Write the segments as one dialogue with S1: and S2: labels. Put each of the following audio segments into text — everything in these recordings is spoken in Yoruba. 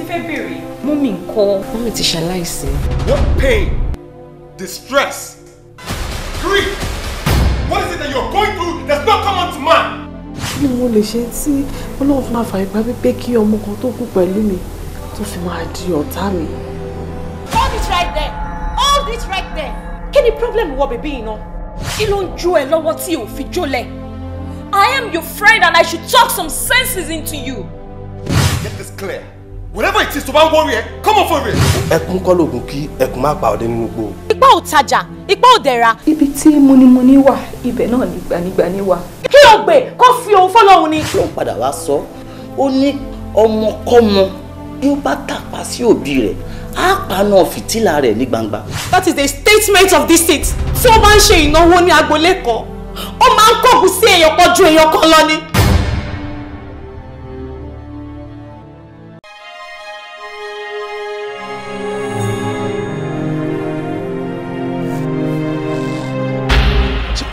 S1: fẹ́ bèrè. Mummy ńkọ́.
S2: Mummy ti ṣaláìsí.
S3: What pain, distress, grief, what is it that you're going through that's not common to man?
S2: Kí ni mo lè ṣe tí Ọlọ́run fún àfààní gbà pé kí ọmọ kan tó kú pẹ̀lú mi tó fi máa di ọ̀tá mi?
S1: Hold it right there. Hold it right there. Kí ni problem wọ bèbí iná? Kí ló ń jó ẹ lọ́wọ́ tí ò fi jólẹ̀? I am your friend and I should talk some senses into you.
S3: Get this clear. Whatever it is to one warrior, come on for it.
S4: Ẹkún kọ́ lóògùn kí ẹkún má pa ọdẹ nínú igbó.
S1: Ipá ò tajà, ipá ò dẹ̀ra.
S5: Ibi tí múnimúni wà, ibẹ̀ náà ni gbanigbani wà.
S1: Kí ló gbé kó fi òun fọ́lọ́hun ni?
S6: Ló ń padà wá sọ, ó ní ọmọkọ́mọ bí ó bá tàpá sí òbí rẹ̀, á paná fìtílà rẹ̀ ní gbangba.
S1: That is the statement of this state. Tí ó bá ń ṣe ìnáwó ní agboolé kan, ó máa ń kọ̀gùn sí èèyàn kan ju èèyàn kan lọ ni.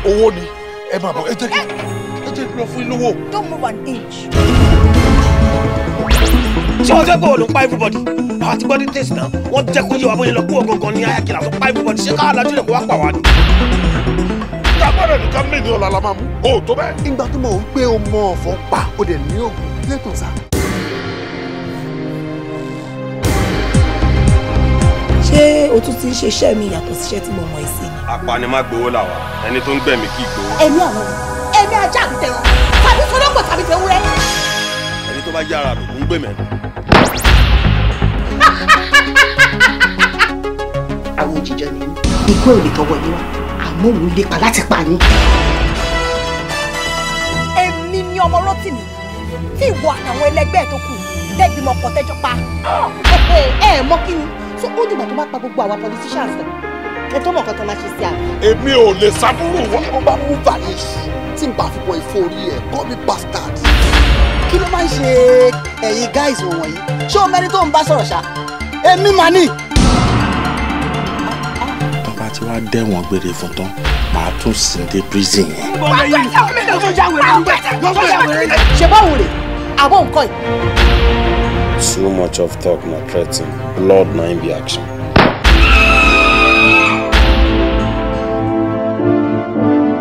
S7: Owó ni ẹ máa bọ̀ ẹ jẹ́ kí lọ fún inú wo.
S1: Don't move an inch.
S8: Ṣé wọ́n jẹ́ pé olùpa everybody? Àwọn àti body taste náà wọ́n jẹ́ kó yé wa bóyá lọ kú ọ̀gangan ní ayákìlá tó pa everybody ṣé káwá lajú lè kó wá pa wá ni.
S7: Ìgbà gbọ́dọ̀ nìkan mí ní ọ̀la la máa mú. O tó bẹ́ẹ̀.
S9: Ìgbà tó mọ̀ ń pé o mọ ọ̀fọ̀ pa o dẹ̀ ní oògùn lẹ́tọ̀ọ́ sá.
S10: Ṣé o tún ti ń ṣe iṣẹ́ mi yàtọ̀ síṣẹ́ tí mo mọ̀ ẹ́ sí ni?
S3: Apani má gbowó là wá, ẹni tó ń gbẹ̀mí kì í gbowó.
S1: Ẹ̀mí àwọn ẹ̀mí ajá àbí tẹ̀wọ̀n tàbí sọ́dọ̀pọ̀ tàbí tẹ̀wúrẹ́.
S3: Ẹni tó bá yára rẹ̀ ń gbẹ̀mí.
S10: Àwọn òjijì ni ikú ò lè tọwọ́ yín wá àmọ́ òun lè pa láti pa yín.
S1: Èmi ni ọmọ Rótìmí tí ìwọ àtàwọn ẹlẹgbẹ́ tó kù tẹ́gbìmọ̀ pọ̀ tẹ́jọ́ pa. Ẹ mọ̀ kí ni so ó dìgbà tó bá pa gbogbo àwọn politicians náà ẹ tó mọ̀ kankan máa ṣe sí àná.
S7: Èmi ò lè sábúrò wọn.
S9: Mo bá mú varnish tí n bá fi bọ ìfọ orí ẹ̀ kọ́ mi bastard. Kí ló máa ń ṣe ẹ̀yin guys wọ̀nyí? Ṣé o mẹ́ni tó ń bá sọ̀rọ̀ ṣá? Èmi mà ní.
S4: Tọ́ba tí wàá dẹ̀wọ̀n gbére fún tán, màá tún sìn dé prison yẹn.
S1: Ṣé báwo rè àbọ̀ nǹkan yìí?
S4: Too much of talk na threatening, blood na in be action.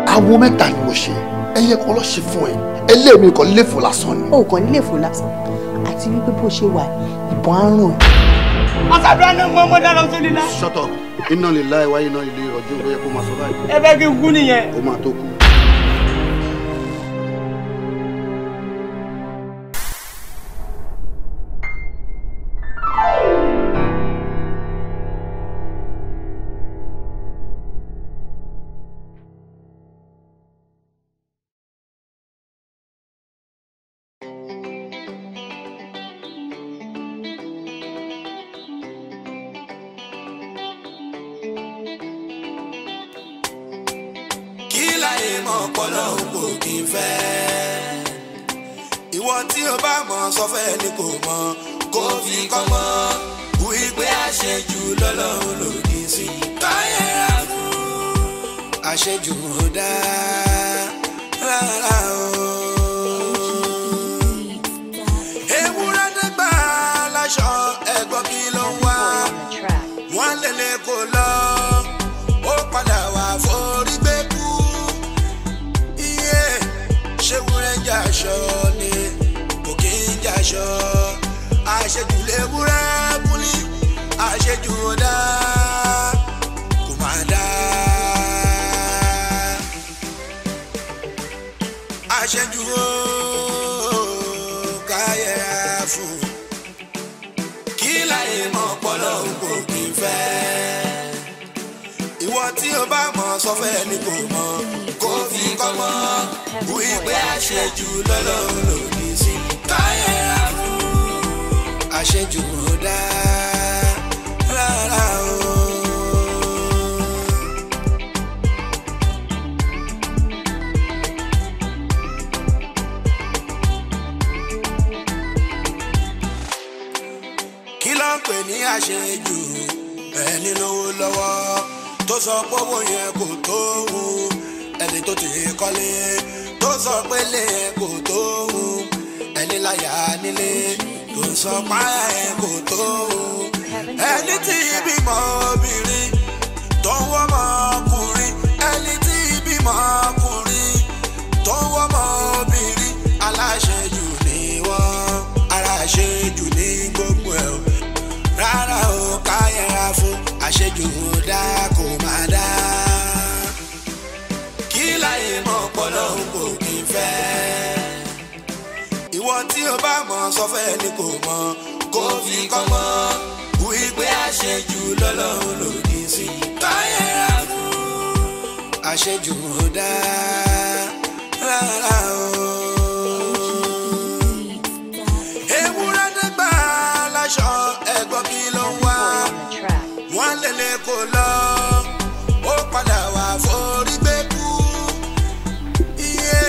S9: Awo mẹ́ta ni mo ṣe. Ẹyẹ kan lọ ṣe fún ẹ. Ẹlẹ́mi kan léfò lásán ni.
S10: O kàn nílé èfò lásán àti wípé bó ṣe wà ìbọn á rùn.
S8: Àṣàdúrà náà mọ́ ọmọdé lọ sórí náà.
S9: Shut up. Inna lillahi wa inna ilaihi raji'un ó yẹ kó máa sọ báyìí.
S8: Ẹ fẹ́ kí n kú nìyẹn.
S9: Ó máa tó kú.
S11: Ìwọ tí o bá mọ̀ sọ́fẹ́ ni kò mọ̀ kó fi kọ́mọ́ wípé àṣejù lọ́lọ́run lòdì sí káyẹ̀rá fún àṣejù dá rárá o. Ewúrẹ́ dẹ́gbà láṣọ ẹ̀gbọ́n kí ló ń wá wọ́n lélẹ̀ kó lọ ó padà wá forí gbé kú iye ṣéwúrẹ́ jàṣọ ni kò kí ń jàṣọ àṣejù léwúrẹ́ kúlí àṣejù ọ̀dá kò má dá àṣejù ó káyẹ̀rá fún kí láyé mọ̀ pọ̀lọ́ kò kí ń fẹ́ ìwọ tí o bá mọ̀ sọ́fẹ́ ni kò mọ̀ kó fi kọ́mọ́ wípé àṣejù lọ́lọ́run lòdì sí káyẹ̀rá fún àṣejù dá rárá o. Kí ló ń pè ní àṣejù ẹni lówó lọ́wọ́ tó sọ pé owó yẹn kò tó òun ẹni tó ti kọ́lé tó sọ pé lè kò tó òun ẹni láyà nílé tó kò sọ páyà ẹ̀ kò tó ẹni tí bímọ obìnrin tó ń wọ́mọ ọkùnrin ẹni tí bímọ ọkùnrin tó ń wọ́mọ obìnrin aláṣejù ni wọ́n aláṣejù ní gbogbo ẹ̀ o rárá o ká yẹra fún àṣejù dá kò má dá kí láyé mọ̀ pọ̀lọ́ kò kí n fẹ́ ìwọ tí o bá mọ̀ sọ fẹ́ ni kò mọ̀ kó fi kọ́ mọ́ wípé àṣejù lọ́lọ́run lòdì sí ká yẹra fún àṣejù dá rárá o. ewúrẹ́ dẹ́gbà láṣọ ẹ̀gbọ́n kí ló ń wá wọ́n lélẹ̀ kó lọ ó padà wá forí gbé kú iye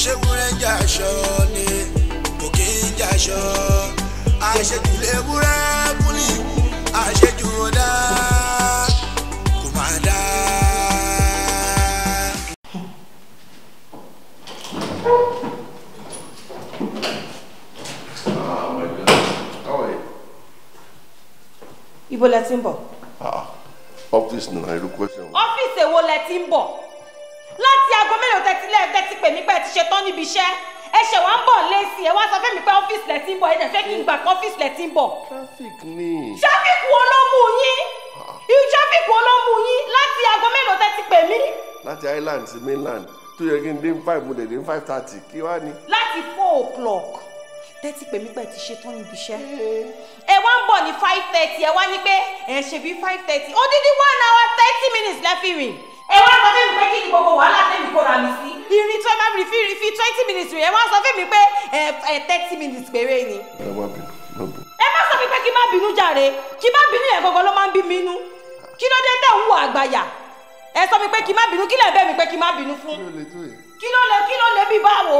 S11: ṣéwúrẹ́ jàṣọ ni kò kí ń jàṣọ àṣejù léwúrẹ́ kúlì àṣejù ọ̀dà kò má dá.
S1: Ibo lẹ ti ń bọ̀?
S7: Ọ́fíìsì náà irú question.
S1: Ọ́fíìsì èwo lẹ ti ń bọ̀? Láti aago mélòó tẹ́tí pè mí pé ẹ ti ṣetán níbi iṣẹ́. Ẹ ṣẹ̀ wá ń bọ̀ lẹ́sìn ẹ wá sọ fún mi pé ọ́fíìsì lẹ ti ń bọ̀ ẹ dẹ̀ fẹ́ kí n gbà pé ọ́fíìsì lẹ ti ń bọ̀.
S7: Traffic ni.
S1: Traffic wo ló mú yín? Irú traffic wo ló mú yín? Láti aago mélòó tẹ́tí pè mí?
S7: Láti island sí mainland tó yẹ kí n dé 5 mo dé 5:30 kí wá ní.
S1: Láti 4 o'clock tẹ́tí pè mí pé ẹ ti ṣetán níbi iṣẹ́. Ẹ wá ń bọ̀ ní 5:30 ẹ wá ní pé ẹ ṣe bí 5:30 odidi 1 hour 30 minutes lẹ́fì rìn. Ẹ wá sọ fún mi pé kí ni gbogbo wàhálà tẹ́mi kóra mi sí. Irin tó ẹ máa fi 20 minutes rìn ẹ wá sọ fún mi pé 30 minutes péré ni.
S7: Ẹ má bínú, má bínú.
S1: Ẹ má sọ mi pé kí n má bínú jàre kí n má bínú yẹn gangan ló máa ń bí mi inú. Kí ló dé tẹ̀ ń wọ àgbàyà? Ẹ sọ mi pé kí n má bínú kí lẹ̀ bẹ̀ mi pé kí n má bínú fún. Kí ló lè bí báwo?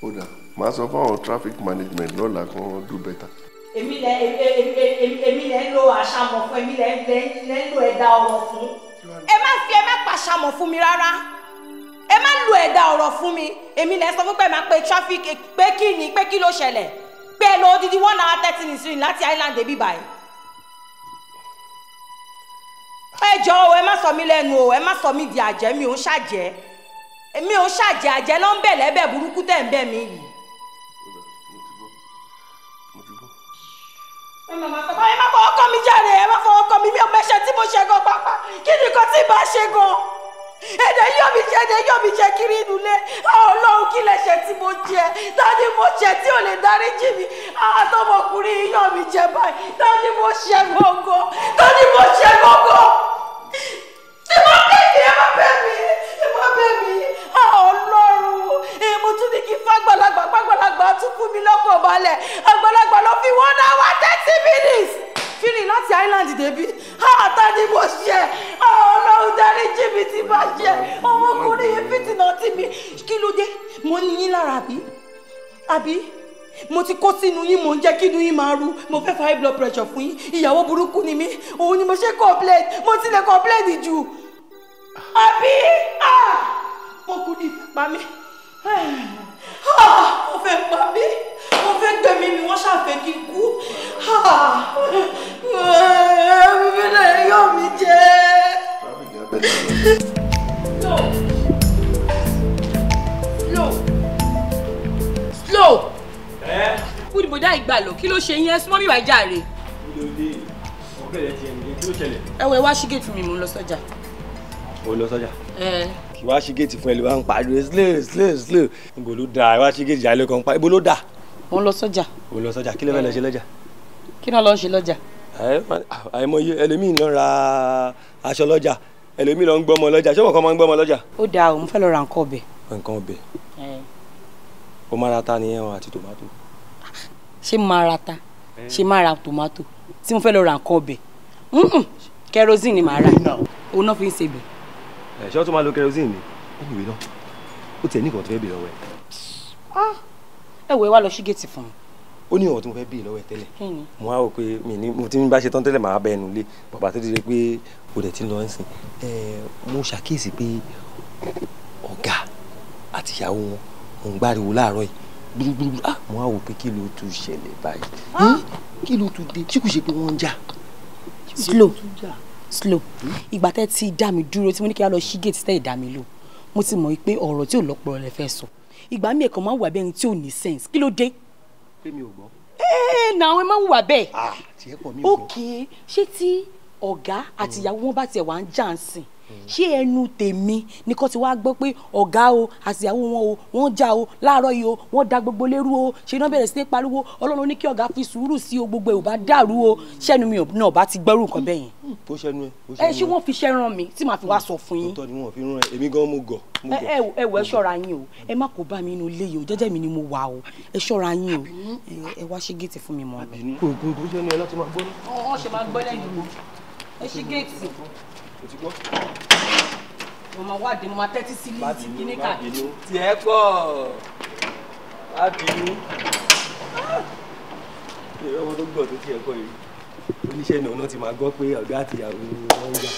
S7: Ó dà máa sọ fún àwọn traffic management lọ́la kí wọ́n do better.
S1: Èmi lẹ ń lo àṣàmọ̀ fún èmi lẹ ń lo ẹ̀dá ọ̀rọ̀ fún. Ẹ má pàṣàmọ̀ fún mi rárá. Ẹ má lo ẹ̀dá ọ̀rọ̀ fún mi. Èmi lẹ sọ fún pé máa pe traffic pé kí ló ṣẹlẹ̀. Pé ẹ lọ odidi 1 hour 30 minutes rìn láti island débi báyìí. Ẹ jọ̀ọ́ ẹ má sọ mí lẹ́nu o ẹ má sọ mí di àjẹ́ mi ò ń ṣàjẹ́. Èmi ò ń ṣàjẹ́ àjẹ́ ló ń bẹ̀ lẹ́bẹ̀ burúkú tẹ̀ ń bẹ̀ mí yìí. Ẹ má fọwọ́ kọ́ mi jàre ẹ má fọwọ́ kọ́ mi mi ò mẹ́ṣẹ̀ tí mo ṣe gan pápá kí ni nǹkan tí bá ṣe gan. Ẹ̀dẹ̀ yọ̀ mi jẹ kiri inú ilé Ọlọ́run kí lẹ ṣe tí mo jẹ tani mo ṣe tí ò lè dáríjì mi àtọmọkùnrin yọ̀ mi jẹ báyìí tani mo ṣe gbọ̀ngàn tani mo ṣe gbọ̀ngàn. Ẹ má bẹ̀ mí Ọlọ́run mo tún ní kí fàgbàlagbà tún fún mi lọ́kàn balẹ̀ àgbàlagbà ló fi 1 hour 30 minutes fírìn láti island débi tani mo ṣe Ọlọ́run dáríjì mi tí bá ṣe ọmọkùnrin yìí fìtìnà tì mí kí ló dé mo ní yín lára àbí mo ti kó sínú yín mo ń jẹ́ kí inú yín máa ru mo fẹ́ fa high blood pressure fún yín ìyàwó burúkú ni mí òun ni mo ṣe complain mo ti lè complain jù àbí ọkùnrin fẹ́ pa mí ó fẹ́ pa mí ó fẹ́ gbẹ̀mí mi wọ́n ṣàfẹ́ kí n kú ẹ̀ẹ́dẹ́gbẹ̀rẹ̀ yọ̀ mí jẹ́.
S5: Slow. Kú ni bòdá ìgbà lọ kí ló ṣe yín ẹ súnmọ́ mi wá jàre. Ẹ wọ ẹ wá ṣí géètì mi mò ń lọ sọ́jà.
S8: Ó lọ sọ́jà. Kí wá ṣí géètì fún ẹ ló bá ń pariwo slow. Ibo ló dáa ẹ wá ṣí géètì jà ló kàn pa ibo ló dáa.
S5: Mo ń lọ sọ́jà.
S8: Ó lọ sọ́jà kí ló fẹ́ lọ ṣe lọ́jà.
S5: Kí náà lọ ń ṣe lọ́jà.
S8: Àìmọye ẹlòmíì lọ ra aṣọ lọ́jà ẹlòmíì lọ ń gbọ́mọ lọ́jà ṣé wọn kàn máa ń gbọ́mọ lọ́jà.
S5: Ó dáa o mo fẹ́ lọ ra nǹkan ọbẹ̀.
S8: Nǹkan ọbẹ̀. Ó máa ra ata nìyẹn o àti tòmátò.
S5: Ṣé máa ra ata ṣé máa ra tòmátò tí mo fẹ́ lọ ra nǹkan ọbẹ̀ kerosene ni màá rà òun náà fi ń ṣe bẹ̀.
S8: Ṣé wọ́n tún máa lo kerosene ni anyway náà ó tiẹ̀ ní nǹkan tó fẹ́ bèèrè lọ́wọ́ ẹ̀.
S5: Ẹ wò ẹ wá lọ sí géètì fún mi.
S8: Ó ní ọ̀rọ̀ tí mo fẹ́ bèèrè lọ́wọ́ ẹ̀ tẹ́lẹ̀ mo á rò pé mo ti ń bá ṣe tán tẹ́lẹ̀ màá bá ẹnu lé bàbá tó ti rí pé o dẹ̀ ti ń lọ ń sìn mo ṣàkíyèsí pé ọ̀gá àti ìyàwó wọn mò ń gbáriwo láàárọ̀ yìí gbúrúgbúrú mo á wò pé kí ló tún ṣẹlẹ̀ báyìí kí ló tún dé tí kò ṣe pé wọ́n ń jà.
S5: slow ìgbà tẹ́ ti dá mi dúró tí mo ní kí a lọ ṣí gate tẹ́ ì dá mi lò mo ti mọ̀ pé ọ̀rọ̀ tí ò lọ́pọ̀lọ́ lẹ fẹ́ sọ ìgbà mi ẹ̀kan máa ń wà bẹ́ẹ̀ ni tí ò ní sense kí ló dé.
S8: pé mi ò gbọ́.
S5: náà ẹ máa ń wà bẹ́ẹ̀.
S8: tiẹ̀ pọ̀ mi ò gbọ́.
S5: ok ṣé tí ọ̀gá àti ìyàwó wọn bá tiẹ̀ wá ń jà ń sìn ṣé ẹnu tèmi ni kò ti wá gbọ́ pé ọ̀gá o àti ìyàwó wọn o wọ́n jà o láàárọ̀ yìí o wọ́n da gbogbo lérú o ṣe náà bẹ̀rẹ̀ sí ní pariwo ọlọ́run ní kí ọ̀gá fi sùúrù sí o gbogbo ẹ̀ ò bá dàrú o ṣẹ́nu mi náà bá ti gbẹ́rù nǹkan bẹ́ẹ̀ yẹn.
S8: ó ṣẹnu
S5: ẹ ṣé wọ́n fi ṣẹ́ ràn mí tí màá fi wá sọ fún yín.
S8: tọ́ ni wọ́n fi rán ẹ èmi gan mo gọ̀.
S5: ẹ wọ ẹ ṣọ́ra yín o ẹ má kó bá mi inú ilé yìí o jẹ́jẹ́ mi ni mo wà o ẹ ṣọ́ra yín o ẹ wá ṣí géètì fún mi mọ́.
S8: oògùn tó ṣẹ́nu ẹ láti máa gbọ́.
S5: wọ́n ṣe máa gbọ́ lẹ́yìn o ẹ ṣí géètì. mo máa wádìí mo máa tẹ́tí sí líìtì kíní ká.
S8: tiẹ̀ pọ̀ má bínú. ọmọ tó gbọ́ tó tiẹ̀ pọ̀ yìí oníṣẹ́ náà ti máa gbọ́ pé ọ̀gá àti ìyàwó wọn ń jà.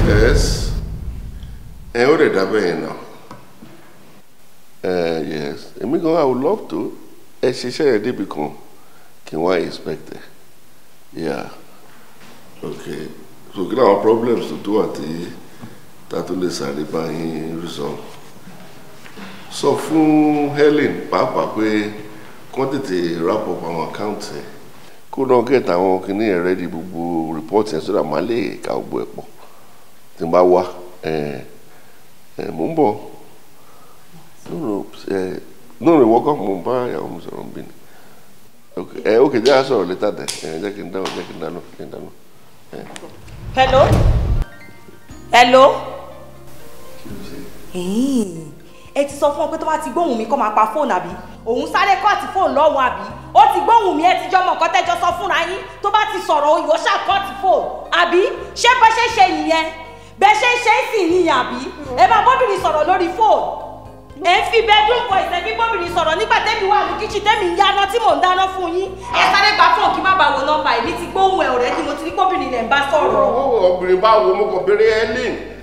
S7: Yes. Ó lè dábẹ́ yẹn náà. Yes. Èmi gan I would love to. Ẹ ṣiṣẹ́ yẹn débi kan kí wọ́n expect ẹ̀. Yeah. Okay. So kí ni àwọn problems tó wà tí tátó lè sáré bá yín resolve? Sọ fún Helen pàápàá pé kí wọ́n tètè wrap up àwọn account ẹ̀. Kó náà get àwọn kìíní ẹ̀ ready gbogbo report yẹn sódà máa lè ka gbogbo ẹ̀ pọ̀. Tí n bá wá mò ń bọ̀ nínú ìwọ́kọ̀ mò ń bá ìyàwó mi sọ̀rọ̀ ń bí ni ok jẹ́ à sọ̀rọ̀ létà dẹ̀ jẹ́ kí n dáná.
S1: hello hello. ẹ ti sọ fún ọ pé tó bá ti gbóhùn mi kó máa pa fóònù àbí òun sáré kọ́ọ̀tì fóònù lọ́wọ́ àbí ó ti gbóhùn mi ẹ ti jọmọ nǹkan tẹ́jọ́ sọ fúnra yín tó bá ti sọ̀rọ̀ òyìnbó ṣàkọ́ọ̀tì fóònù àbí ṣé bá ṣe ṣe nìyẹn bẹ́ẹ̀ ṣe ń ṣe é sì níyàn àbí ẹ máa bọ́bìnrin sọ̀rọ̀ lórí fóònù ẹ ń fi bedroom voice ẹ fi bọ́bìnrin sọ̀rọ̀ nígbà tẹ́mi wà ní kíchìn tẹ́mi ń yáná tí mò ń dáná fún yín ẹ sáré gba fóònù kí má bàa wo nọ́mbà èmi ti gbóhùn ẹ ọ̀rẹ́ tí mo ti ní bọ́bìnrin lẹ̀ ń bá sọ̀rọ̀.
S7: obìnrin bá wo mo kàn béèrè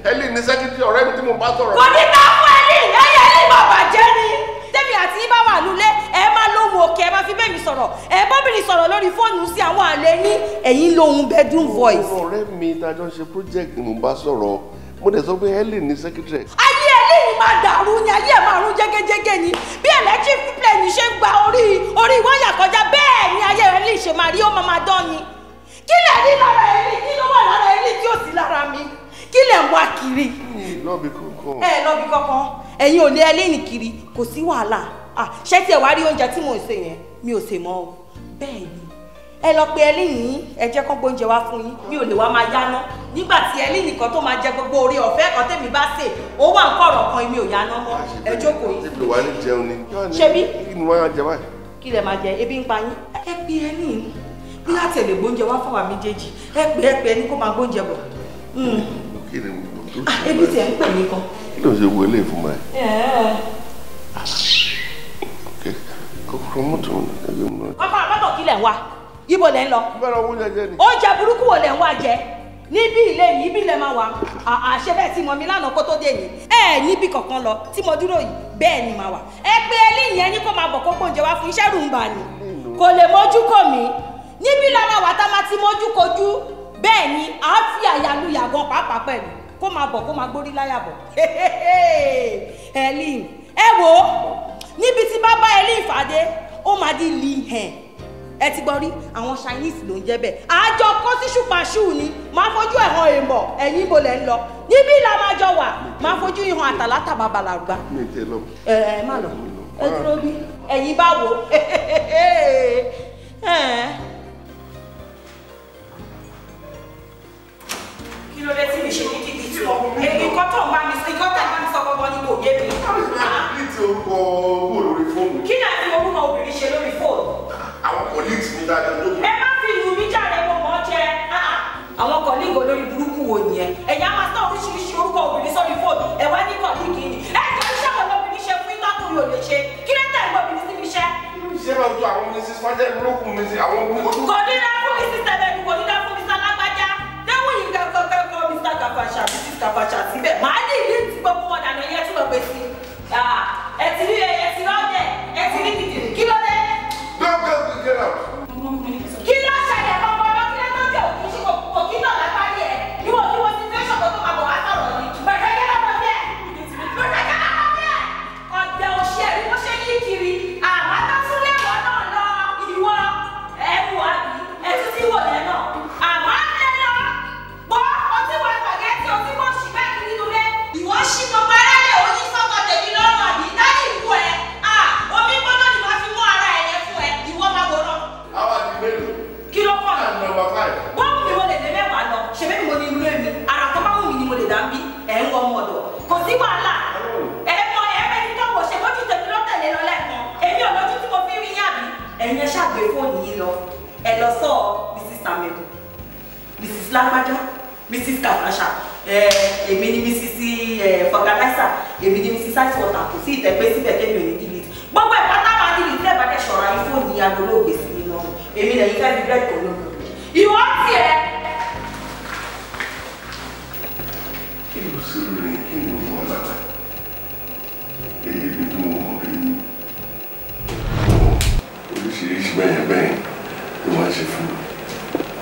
S7: Helen ní sẹ́kítì ọ̀rẹ́ mi tí mo bá sọ̀rọ̀.
S1: kò ní ká fún Helen Helen bàbá jẹ́ ni tẹ́mi àti yín bá wà lulẹ̀ ẹ máa lóhùn òkè ẹ máa fi bẹ́ẹ̀ mi sọ̀rọ̀ ẹ bọ́bìnrin sọ̀rọ̀ lórí fóònù sí àwọn àlè yín ẹ̀yin lóhùn bedroom voice.
S7: ọ̀rẹ́ mi tájọ́ ṣe project ni mo bá sọ̀rọ̀ mo dẹ̀ sọ pé Helen ní sẹ́kítì.
S1: ayé Helen máa dàrú ni ayé ẹ̀ máa rún jẹ́gẹ́jẹ́gẹ́ ni bí electric plane ṣe ń gba orí wáyà kọjá bẹ́ẹ̀ ni ayé Helen ṣe máa rí ó máa dán ni kí lẹ̀ ní lára Helen kí ló wà lára Helen tí ò sí lára mi kí lẹ̀ ń wá kiri.
S7: lọ́ọ̀bì kankan.
S1: lọ́ọ̀bì kankan ẹ̀yin ò lé Helen kiri kò sí wàhálà ṣé tiẹ̀ wá rí oúnjẹ tí mò ń sè yẹn mi ò sè mọ́ o bẹ́ẹ̀ ni ẹ lọ pe Helen yín ẹ jẹ́ kán gbóúnjẹ wá fún yín mi ò lè wá máa yáná nígbà tí Helen nìkan tó máa jẹ gbogbo orí ọ̀fẹ́ kan tèmi bá sè ó wà ń kọ̀rọ̀ kan mi ò yáná mọ́ ẹ jókòó yìí.
S7: ṣé wàá ní jẹun ni.
S1: ṣebí
S7: kí ni wọ́n á jẹ báyìí.
S1: kí lẹ máa jẹ ebi ń pa yín. ẹ pe Helen bí láti lè gbóúnjẹ wá fún wa méjèèjì ẹ pe ẹni kó máa gbóúnjẹ bọ̀.
S7: kí ni mo tó ṣe.
S1: ebi tiẹ̀ ń pè mí kan.
S7: kí ló ń ṣe wọlé fún mi. kókó mọ́tò ẹgbẹ́ mi náà.
S1: kọ́kọ́ mọ́tò kí lẹ̀ ń wá ibo lẹ̀ ń lọ.
S7: bẹ́ẹ̀ owó jẹjẹ ni.
S1: oúnjẹ burúkú wo lẹ̀ ń wá jẹ níbí ilé yìí ibi lẹ̀ máa wà àṣẹ bẹ́ẹ̀ tí mo mi lánàá kó tó dé yìí níbi kankan lọ tí mo dúró yìí bẹ́ẹ̀ ni màá wà ẹ pé eléyìí ẹni kó máa bọ̀ kó gbóúnjẹ wá fún iṣẹ́ rùmbà ni kò lè mójú kò mí níbí la máa wà tá máa ti mójú kojú bẹ́ẹ̀ ni à á fi àyàlú yàgàn pàápàá pẹ̀lú kó máa bọ̀ kó máa gbórí láyà bọ̀ Helen ẹ wo níbi tí bá bá Helen ìfàdé ó máa di li hẹn ẹ ti gbọ́ rí àwọn Chinese ló ń jẹ́ bẹ́ẹ̀ àjọ kó sí ṣùpàṣù ni máa fojú ẹ̀ hàn èèmọ̀ ẹ̀yìn ibo lẹ̀ ń lọ níbí la máa jọ wà máa fojú ìhàn àtàlátà bàbá làrúgbà. ẹ má lọ ẹ dúró bí ẹ̀yin bá wò kí ló dé tí mi ṣe ní kíkí tí wọn nǹkan tó ń bá mi nǹkan tó ń bá mi sọ gbọgbọ ni kò yé mi.
S7: ní ti orúkọ owó lórí fóònù.
S1: kí ni àti orúkọ obìnrin ṣe lórí fóònù.
S7: àwọn colleagues mi dáadáa ló.
S1: ẹ má fi ìlú mi jáde mo mọ̀ ọ́ jẹ àwọn colleague olórí burúkú wo nìyẹn ẹ̀yà máa sọ oríṣiríṣi orúkọ obìnrin sórí fóònù ẹ̀ wá ní colleague ni ẹ̀ jọ iṣẹ́ wo lóbìnrin ṣe fún ìtọ́kùnrin ò lè ṣe kí ló tẹ̀ ń gbọ́bìnrin síbi iṣẹ́.
S7: ṣé máa tó àwọn mrs fajẹ lókun mi sí àwọn ogun ojú.
S1: kò ní dá fún mi sí tẹ̀lé kò ní dá fún mi sí alágbájá déwùn yìí kẹ́kọ̀ọ́ mr kàfàṣà mrs kàfàṣà síbẹ̀ máa ní ìlú tí gbogbo wọn dànù ẹ̀yẹ tí wọ́n pè sí ẹ ti rí ọ̀dẹ̀ ẹ ti rí kìkìrì kí ló dé. kí ló ṣẹlẹ̀ gbogbo ọmọ kí ló tó jẹ́ òkú náà lápárí ẹ̀ níwọ̀n tí wọ́n ti fẹ́ ṣọ̀kọ́ tó máa bọ̀ wá sọ̀rọ̀ ni bẹ̀rẹ̀ kí ló mọ̀ bẹ́ẹ̀ ọ̀dẹ̀ òṣèré bó ṣe yí kiri àmọ́ tó tún lẹ́wọ̀n náà lọ ìwọ ẹ̀rù àbí ẹ̀tún tí wò lẹ́ náà àmọ́ ẹ̀ lọ gbọ́ ọtí wọ spaghetti ọtí wọ́n ṣì bẹ́ẹ̀ kiri nínú rẹ̀ ìwọ ṣì gbogbo ara rẹ̀ ó ní sọ́kọ̀ tèmi lọ́rùn àbí dájú ìkú ẹ̀ omi gbọ́dọ̀ ni wàá fi mú ara ẹ̀ yẹn fún ẹ ìwọ máa wò lọ.
S7: àwọn àti mélòó.
S1: kí ló pọ̀ lọ.
S7: number 5.
S1: bọ́ọ̀mù mi mo lè dé mẹ́wàá lọ ṣèbí mi mo ní inú èmi ara tó bá wù mí ni mo lè dá bí ẹ̀ ń wọ ọmọ ọ̀dọ̀ kò sí wàhálà ẹ̀ mọ ẹ̀rẹ́ ní tó wò ṣe lójú tèmi ló tẹ̀lé lọ lẹ́ẹ̀kan èmi ò lójú tí mo fi rí yàbí ẹ̀yin ẹ ṣàgbé fóònù yìí lọ ẹ lọ sọ Mrs. Tamedu Mrs. Lágbájá Mrs. Kàfàṣà èmi ni Mrs. Fọgàláìsà èmi ni Mrs. Ice Water kò sí ìtẹ̀gbẹ́ síbẹ̀ tẹ́mi ò ní delete gbogbo ẹ̀kọ́ táwọn delete tẹ́ bá dẹ̀ ṣọ̀ra yín fóònù yìí agolóògbé sí mi lọ́rùn èmi lẹ́yìn fẹ́ fi bẹ́ẹ̀ kọ́ lóògùn ìwọ tiẹ̀.
S7: kí ló sì rí kí ló mọ lára èyí bí tó mọ rí oríṣiríṣi bẹ́ẹ̀ ló máa ṣe fún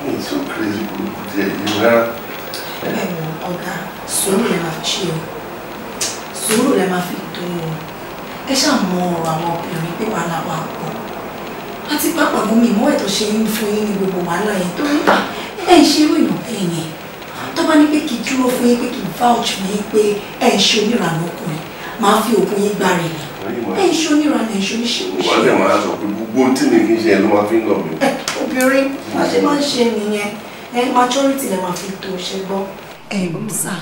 S7: mi ní so crazy burúkú tí ẹ yí rárá.
S10: ọ̀gá sùúrù lè máa fi ṣe o sùúrù lè máa fi tó o ẹ ṣàmọ ọ̀rọ̀ àwọn obìnrin pé wàhálà wà pọ̀ àti pápá gómìn ìmọ̀ ètò ṣe ń fún yín ní gbogbo wàhálà yẹn torí ẹ ń ṣe irú ìyàn bẹ́ẹ̀ yẹn tó bá ní pé kí dúró fún yín pé kí vouch fún yín pé ẹ ń ṣe oníranú ọkùnrin máa fi òògùn yín gbá rẹ̀ ni ẹ ń ṣe oníranú ẹ ń ṣe oníṣẹ́
S7: wọ́n lè máa sọ pé gbogbo tí mi kì í ṣe ló máa fi ń lọ mi.
S10: obìnrin máa ṣe máa ń ṣe nìyẹn maturity lè máa fi tó ṣe gbọ́. sà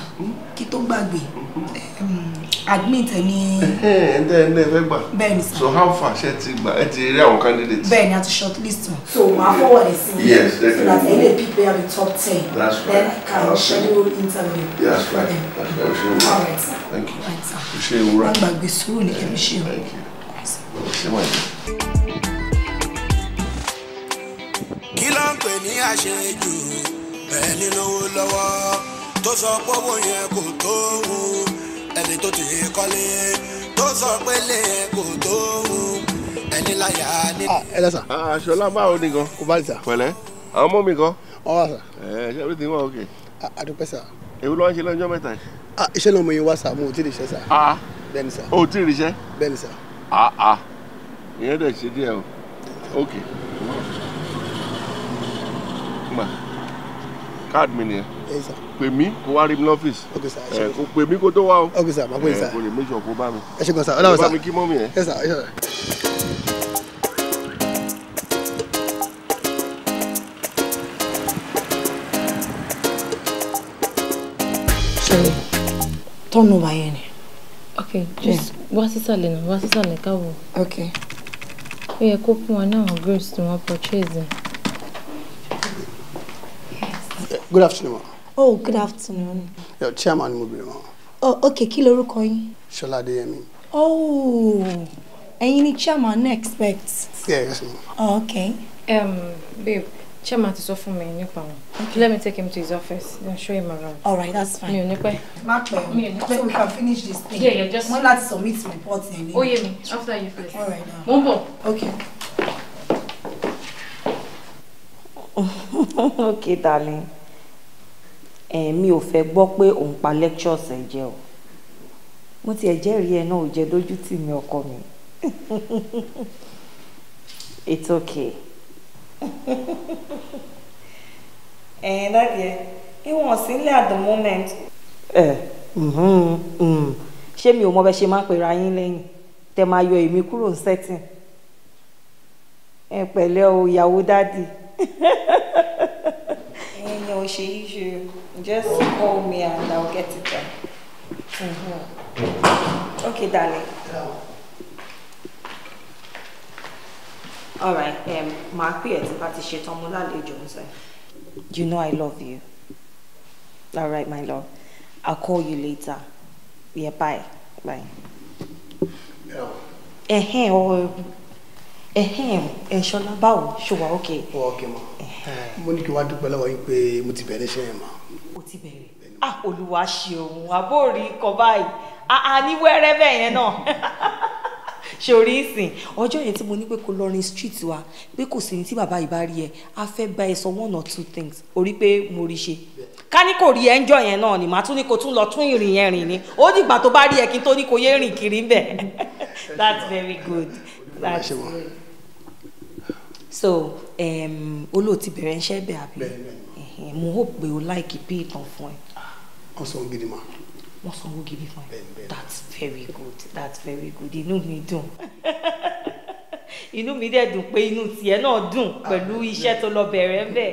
S10: kí tó gbàgbé admit ẹni.
S7: ẹ fẹ́ gbà.
S10: bẹ́ẹ̀ni sà.
S7: so how far ṣe ti gbà ẹ ti rí àwọn candidates.
S10: bẹ́ẹ̀ni a ti shortlist wọn. so màá forward ẹ sí.
S7: yes definitely.
S10: so that ẹ lè pick player the top 10.
S7: that's right.
S10: then I can schedule interview.
S7: that's
S10: for
S7: right.
S10: them.
S7: that's right. ṣe
S10: all right sir.
S7: thank you.
S10: right sir.
S7: ṣe wúrà.
S10: wọ́n gbàgbé sùúrù ní kẹ́mi ṣe o.
S7: thank you. ṣe wà ní.
S11: kí ló ń pè ní àṣejù ẹni lówó lọ́wọ́ tó sọ pé owó yẹn kò tó òun ẹni tó ti kọ́lé tó sọ pé lé yẹn kò tó òun ẹni láyà ní.
S7: ẹ lẹ́sà. Ṣọlá báwo ni gan.
S9: kò bá lè sà.
S7: pẹ̀lẹ́ àwọn ọmọ mi gan.
S9: ọ wà sà.
S7: ṣé everything wà okay.
S9: àdúpẹ́ sà.
S7: èwo ló wá ń ṣe lọ́jọ́ mẹ́ta yìí.
S9: iṣẹ́ náà mo yẹn wá sà mo ò tí ì ríṣẹ́ sà. bẹ́ẹ̀ni sà.
S7: o ò tí ì ríṣẹ́.
S9: bẹ́ẹ̀ni sà.
S7: ìyẹn dẹ̀ ṣe díẹ̀ o okay. gbà káàdì mi nìyẹn. pè mí kó wá rí mi lọ́fíìsì.
S9: ok sà.
S7: kó pè mí kó tó wá o.
S9: ok sà máa pè é sà.
S7: kó lè méjì ọ̀pọ̀ bá mi.
S9: ẹ ṣe gan sà ọlọ́run sà.
S7: bá mi kí mọ́mí yẹn.
S9: ẹ sà ẹ sà.
S10: Sorry, turn over here.
S12: Okay, just wá sísàlẹ̀ náà, wá sísàlẹ̀ káwọ̀.
S10: Okay.
S12: Ó yẹ kó fún wa náà àwọn grapes tí wọ́n purchase.
S9: Good afternoon.
S10: Oh, good afternoon.
S9: Your chairman mo bèrè wọn.
S10: Oh, okay, kí lorúkọ yín?
S9: Ṣọlá Adéyẹmí.
S10: Oh, ẹ̀yin ni chairman expect.
S9: Yeah, yes ma'am.
S10: Oh, okay.
S12: Babe, chairman ti sọ fún mi nípa wọn. Let me take him to his office and show him around.
S10: All right, that's fine.
S12: Mi ò ní pẹ́.
S10: Má pẹ́.
S12: Mi ò ní pẹ́.
S10: So we can finish this thing.
S12: Yeah, just.
S10: Wọ́n láti submit report yẹn.
S12: Ó yé mi, after you please.
S10: All right now.
S12: Mo ń bọ̀.
S10: Okay.
S13: Okay, darling. Mi ò fẹ́ gbọ́ pé òun pa lectures ẹ̀ jẹ́ o. Mo tiẹ̀ jẹ́rìí ẹ̀ náà ò jẹ́ dójú tì mí ọkọ mi. It's okay. Daddy, he wants in at the moment. Ṣé mi ò mọ bẹ́ ṣe máa ń pera yín lẹ́yìn tẹ́ máa yọ èmi kúrò ní setting. Ẹ pẹ̀lẹ́ o ìyàwó daddy. Ẹ̀yin ò ṣe issue. Just call me and I'll get it done. Okay, darling. All right. Máa pè ẹ́ tí bá ti ṣetán mo lálejò ńsẹ̀. You know I love you. All right, my love. I'll call you later. Yeah, bye. Bye. Ṣọlá báwo ṣó wà okay.
S9: Okay ma. Mo ní kí wá dúpẹ́ lọ́wọ́ yín pé mo ti bẹ̀rẹ̀ iṣẹ́ yẹn ma.
S13: O ti bẹ̀rẹ̀. Olúwa ṣeun àbórí kọ báyìí. Ní wẹ́rẹ́ bẹ́ẹ̀ yẹn náà. Ṣorí ìsìn ọjọ́ yẹn tí mo ní pé kó lọ rin street wa pé kò sí ní tí bàbá yìí bá rí ẹ a fẹ́ bá ẹ sọ 1 or 2 things orí pé mo rí ṣe ká ní kò rí ẹ ń jọ yẹn náà ni màá tún ní kó tún lọ tún ìrìn yẹn rìn ni ó dìgbà tó bá rí ẹ kí n tó ní kó yé rìn kiri ń bẹ̀. That's very good. That's good. So olóòtú bẹ̀rẹ̀ ń ṣẹ́ bẹ̀ àbí mo hope pé o like pé ìtàn fún ẹ.
S9: Wọ́n sanwó gidi ma.
S13: Wọ́n sanwó gidi fún ẹ. That's very good. That's very good. Inú mi dùn. Inú mi dẹ̀ dùn pé inú tiẹ̀ náà dùn pẹ̀lú iṣẹ́ tó lọ bẹ̀rẹ̀ ń bẹ̀.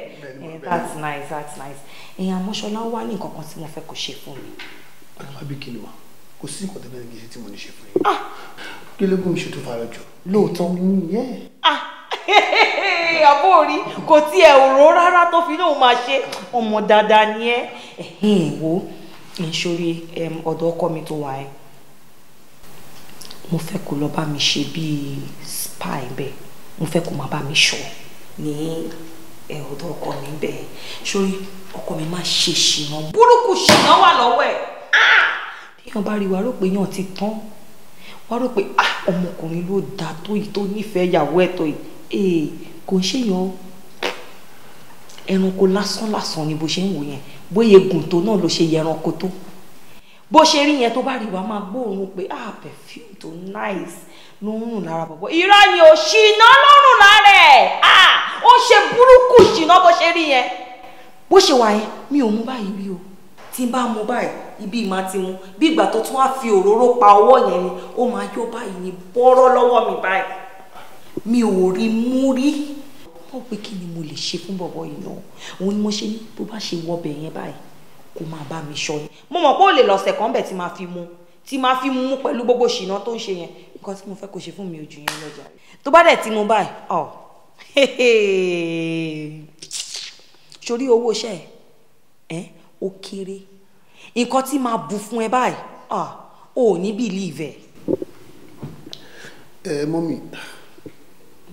S13: That's nice. That's nice. Àmọ́ Ṣọlá wá ní nǹkan kan tí mo fẹ́ kó ṣe fún mi.
S9: Àbí kí ni ma? Kò sí nǹkan tẹ́lẹ̀ ní tí mo ní ṣe fún yín. Kí ló gún mi ṣe tó fara jù?
S13: Lóòótọ́. Àbórí kò tiẹ̀ rò rárá tó fi náà máa ṣe ọmọ dáadáa ni ẹ́. Wo nítorí ọ̀dọ̀ ọkọ mi tó wà ẹ́ mo fẹ́ kó lọ bá mi ṣe bíi spy bẹ́ẹ̀ mo fẹ́ kó máa bá mi ṣọ́ ní ọ̀dọ̀ ọkọ mi bẹ́ẹ̀ sórí ọkọ mi máa ṣe ṣìnà burúkú ṣìnà wà lọ́wọ́ ẹ̀ bí wọ́n bá rí wa rò pé yàn ti tán wá rò pé ọmọkùnrin ló dáa tó yìí tó nífẹ̀ẹ́ ìyàwó ẹ̀ tó yìí kò ń ṣèyàn ẹranko lásán ni bó ṣe ń wò yẹn bóyá egun tó náà ló ṣe yẹ ẹranko tó bó ṣe rí yẹn tó bá rí wa máa gbóòórùn pé perfume tó nice ló ń rùn lára bọ̀bọ̀ irọ́ ni ò ṣìnà ló ń rùn lára ẹ̀ ó ṣe burúkú ṣìnà bó ṣe rí yẹn bó ṣe wà yẹn mi ò mú báyìí rí o tí n bá mú báyìí ibi ìmá ti mú bí ìgbà tó tún wá fi òróró pa ọwọ́ yẹn ni ó máa yọ báyìí ní bọ́rọ́ lọ́wọ́ mi báyìí mi ò rí mú rí wọ́n pé kí ni mo lè ṣe fún bọ̀bọ̀ yìí náà òun ni mo ṣe ní bó bá ṣe wọbẹ̀ yẹn báyìí kó máa bá mi ṣọ́ ni mo mọ̀ pé ó lè lọ́sẹ̀ kan bẹ̀ tí máa fi mú pẹ̀lú gbogbo ṣìnà tó ń ṣe yẹn nǹkan tí mo fẹ́ kó ṣe fún mi ojú yẹn lọ́jà tó bá dẹ̀ tí mo báyìí sórí owó iṣẹ́ ẹ̀ ó kéré nǹkan tí máa bù fún ẹ báyìí ò ní bìlíìfẹ̀.
S9: Mọ́mì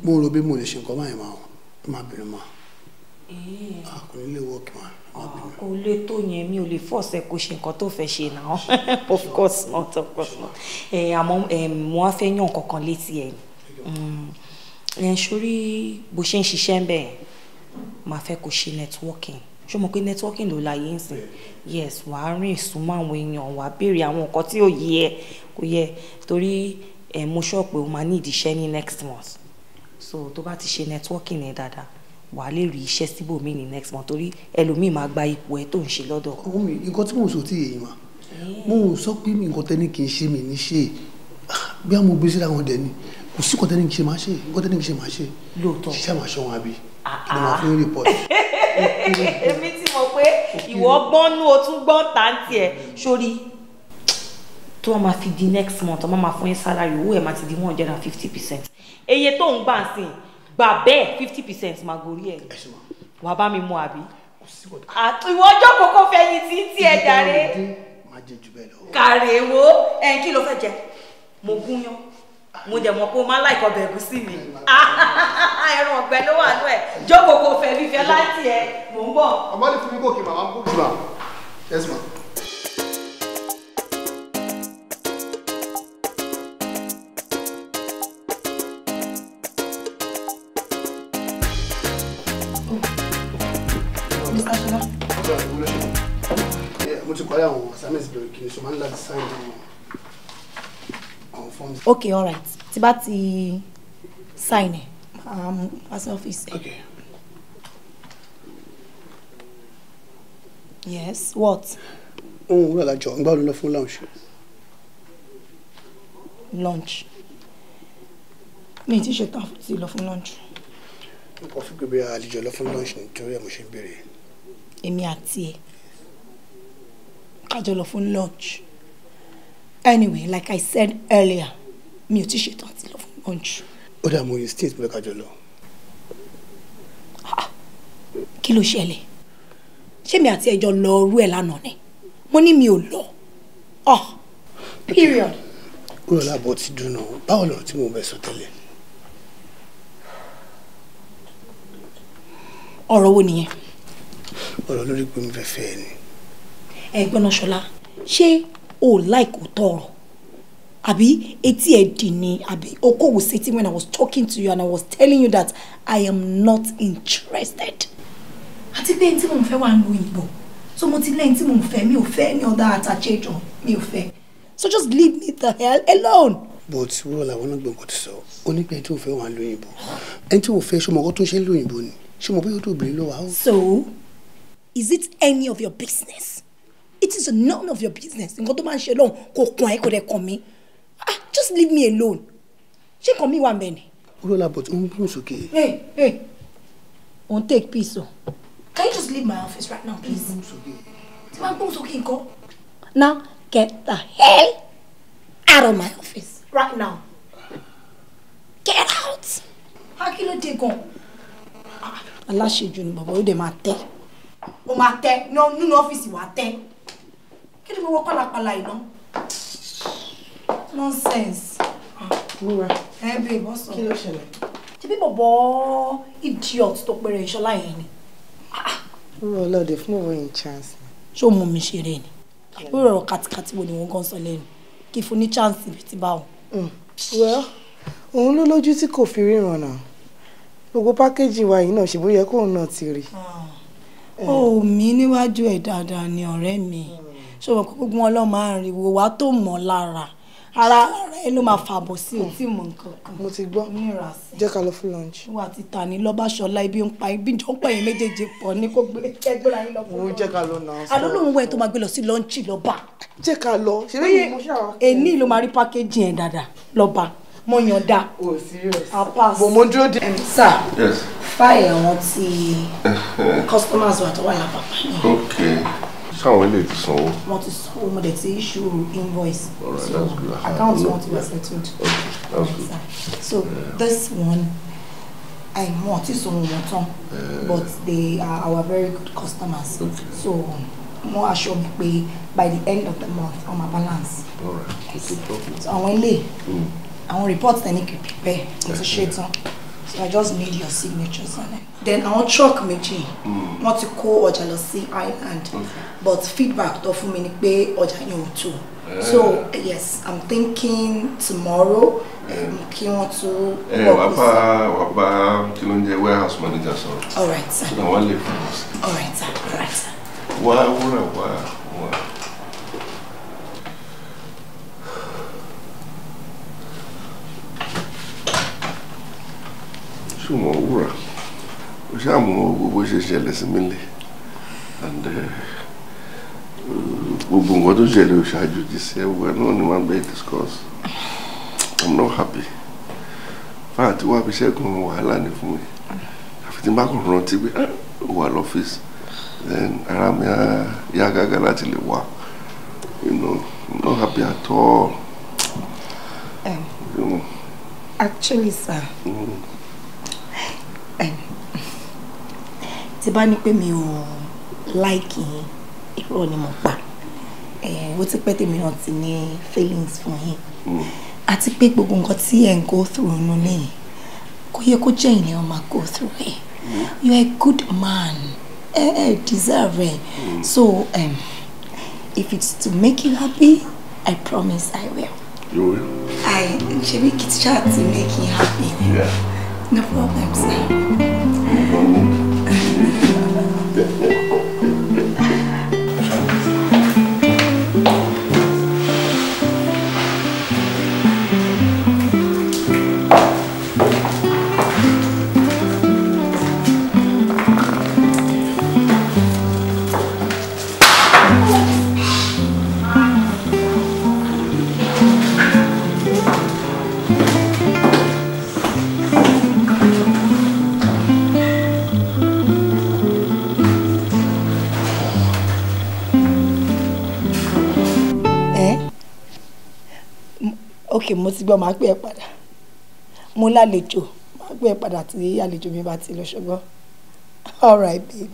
S9: mo rò bí mo lè ṣe nǹkan báyìí máa bẹ̀rẹ̀ máa kò ní lè wọ́ọ̀kì máa bẹ̀rẹ̀.
S13: kò lè tó yẹn mi ò lè fọ́ọ̀sẹ̀ kó ṣe nǹkan tó fẹ́ ṣe náà of course not. Àmọ́ mo á fẹ́ yàn kankan létí ẹ̀ sórí bó ṣe ń ṣiṣẹ́ ń bẹ̀ máa fẹ́ kó ṣe networking ṣé o mọ̀ pé networking ló láyé ń sìn yes wàá rìn súnmọ́ àwọn èèyàn wàá béèrè àwọn nǹkan tí ò yẹ kò yẹ torí mo sọ pé o máa ní ìdíṣẹ́ ní next month so tó bá ti ṣe networking yẹn dáadáa wàá lè rí iṣẹ́ síbòmíì ní next month torí ẹlòmíì máa gba ipò ẹ tó ń ṣe lọ́dọ̀.
S9: ọmọ mi nǹkan tí mò ń sọ tí èyí mà mo ń sọ pé mi nǹkan tẹ́ni kì í ṣe mi ní ṣe bí àwọn gbèsè làwọn dẹ̀ ni kò sí nǹkan tẹ́ni kì í ṣe máa ṣe nǹkan tẹ́ni kì í ṣe máa ṣe
S13: lóòótọ́
S9: ṣiṣẹ́ máa ṣọ́ wọn àbí kí ni wọ́n fi ń report.
S13: èmi ti mọ̀ pé ìwọ gbọ́nú o tún gbọ́n tàǹtì ẹ̀ sórí tó wọ́n máa fi di next month wọ́n máa fún yín salary owó ẹ̀ máa ti di 150%. Eye tó ń gbà ń sìn gbà bẹ́ẹ̀ 50% máa gorí ẹ̀ wà bá mi mú àbí. ìwọ ọjọ́ kòkó fẹ́yìn tí ń tí ẹ jàre. kàrè wo kí ló fẹ́ jẹ mo gúnyán mo dẹ̀ mọ̀ pé o máa ń láìkọ̀ bẹ̀rù sí mi ẹran ọ̀gbẹ́ ló wà nú ẹ̀ jókòó kò fẹ́ fífẹ́ láti ẹ̀ mò ń bọ̀.
S9: ọmọ ní fún mi gòkè màmá gòkè mà yes ma. mo ti kọ́ àwọn assignments bẹ̀rẹ̀ kí ni so máa ń láti sign àwọn forms.
S10: Okay, all right. Tí bá ti sign ẹ̀, pass office ẹ̀.
S9: Okay.
S10: Yes, what?
S9: Oh, well, I'm going to go for lunch.
S10: Lunch? Me ti ṣe tán ti lọ fún lunch.
S9: Mo fi gbé àlejò lọ fún lunch nítorí mo ṣe ń béèrè.
S10: Èmi àti ẹ. Ká jọ lọ fún lunch. Anyway, like I said earlier, mi ò ti ṣe tán ti lọ fún lunch.
S9: Ó dà mo insist pé ká jọ lọ.
S10: Kí ló ṣẹlẹ̀? Ṣé mi àti ẹ jọ lọ rú ẹ̀ lánàá ni? Mo ní mi ò lọ. Oh, period.
S9: Ó lọ lábọ̀ ti dùn náà. Báwo lọ̀rọ̀ tí mo bẹ̀ sọ tẹ́lẹ̀?
S10: Ọ̀rọ̀ wo nìyẹn?
S9: Ọ̀rọ̀ lórí pé mo fẹ́ fẹ́ ẹ ni.
S10: Ẹ̀gbọ́n náà Ṣọlá, ṣé o like òótọ́ ọ̀rọ̀? Àbí etí ẹ̀ dì ní àbí okòwò sétí when I was talking to you and I was telling you that I am not interested. Àti pé ẹni tí mo ń fẹ́ wà ń lo òyìnbó. So mo ti lẹ́yìn tí mo ń fẹ́ mi ò fẹ́ ní ọ̀dà àtàchẹ́jọ mi ò fẹ́. So just leave me the hell alone.
S9: But wúrọ̀ làwọn náà gbọ̀ngàn ti sọ. Ó ní pé ẹni tí mo fẹ́ wà ń lo òyìnbó. Ẹni tí mo fẹ́ ṣọmọ ọkọ tó ń ṣe ń lo òyìnbó ni. Ṣọmọ bóyá ó tó obìnrin ló wà ó.
S10: So, is it any of your business? It is none of your business. Nǹkan tó máa ń ṣe lóhùn kò kàn ẹ́ kò dẹ̀ kàn mí. Just leave me alone. Ṣé kàn mí wà mẹ́ni?
S9: Wúrọ̀ làbọ̀ tí ó ń gbóhùn sókè.
S10: Hey. Won't take peace o. Can you just leave my office right now, please? Tí wọ́n gbóhùn sókè nǹkan. Now, get the hell out of my office right now. Get out. Kí ló dé gan? Aláṣejù ni bàbá ó dẹ̀ máa tẹ́. Ó máa tẹ́ nínú ọ́fíìsì wà tẹ́. Kí ni mo wọ́ pálapàla iná? Nonsense.
S2: Múra.
S10: Babe, what's up?
S2: Kí ló ṣẹlẹ̀?
S10: Ṣé bí bọ̀bọ̀ idiot tó pèrè Ìṣọlá yẹn ni?
S2: Múra ọlọ́dẹ fún òun in chance.
S10: Ṣé o mú mi ṣeré ni? Àbúrò ọ̀rọ̀ kàtìkàtì wo ni wọ́n gan sọ lẹ́nu? Kí fún ní chance ibi tí bá wọn.
S2: Well, òun ló lójú tí kò fi ríran náà. Gbogbo pákéjì wa yìí náà ṣe bóyá kóun náà ti rí.
S10: Ó mi níwájú ẹ̀ dáadáa ni ọ̀rẹ́ mi. Ṣé o mọ̀ pé gbogbo wọn lọ́ọ́ máa ń rí wo wá tó mọ̀ lára? Ara ẹ ló máa fàbọ̀ sí ò tí mọ̀ nǹkan kan.
S2: Mo ti gbọ́. Jẹ́ ká lọ fún lunch.
S10: Wà á ti tà ní Lọ́báṣọlá ibi ń pa ibi ìjọ ń pẹ̀yìn méjèèjì pọ̀ ní kó gbéra yín lọ fún lunch.
S2: Jẹ́ ká lọ náà.
S10: Àlọ́lọ́hún wẹ̀ tó máa gbé lọ sí lunch lọ́ba.
S2: Jẹ́ ká lọ. Ṣé lẹ́yìn mo ṣàwá?
S10: Èní ló máa rí pákéjì yẹn dáadáa lọ́ba. Mo yàn dá.
S2: Oh, serious.
S10: I'll pass.
S2: Bò mo dúró dé.
S10: Sir.
S7: Yes.
S10: Fáìlì àwọn tí customers wà tó wà lápapọ̀ ni.
S7: Okay. Ṣáwọn ilé ti sanwó?
S10: Wọ́n ti sanwó, mo dẹ̀ ti issue invoice.
S7: All right,
S10: so
S7: that's good.
S10: accounts want to be settled.
S7: Okay, that's good.
S10: So this one, I want to sanwó wọn tán, but they are our very good customers.
S7: Okay.
S10: So mo assure me pé by the end of the month, on my balance.
S7: All right.
S10: Yes.
S7: Okay, problem.
S10: So àwọn ilé, àwọn reports they need to prepare to share tán. So I just need your signatures on it. Then àwọn truck méjì, wọ́n ti kó ọjà lọ sí island, but feedback tó fún mi ni pé ọjà yẹn ò tó. So yes, I'm thinking tomorrow kí wọ́n tún.
S7: Wàá bá kí ló ń jẹ warehouse manager sọ̀rọ̀.
S10: All right, sir.
S7: So na wọ́n lè fún us.
S10: All right, sir. All right, sir.
S7: Wá wúrà wá. Ṣùgbọ́n wúrà ó ṣàmú gbogbo ṣe ṣẹlẹ̀ sí mi lé and gbogbo nǹkan tó ṣẹlẹ̀ ó ṣáájú ti ṣe ẹwẹ́ náà ni wọ́n bẹ́ẹ̀ discuss. I'm not happy. Fáà tí wàá fi ṣẹ́gun wàhálà ní fún mi. Àfi tí n bá kàn rántí pé ó wà lọ́fíìsì then ara mi á yá gágá láti lè wá. I'm not happy at all.
S10: Actually, sir. Tí bá ní pé mi ò like irọ́ ni mo pa. Ó ti pẹ́ tèmi náà ti ní feelings fún yín. Àti pé gbogbo nǹkan tí ẹ̀ ń go through nínú lẹ́yìn kò yẹ kó jẹ́ ìyẹn ọmọ go through ẹ̀. You are a good man. Deserve it. So if it's to make you happy, I promise I will.
S7: You will?
S10: Should we try to make you happy?
S7: Yeah.
S10: No problem, sir. ok mo ti gbọ́ máa pè ẹ́ padà mo lálejò máa pè ẹ́ padà tí àlejò mi bá ti lọ ṣùgbọ́n all right babe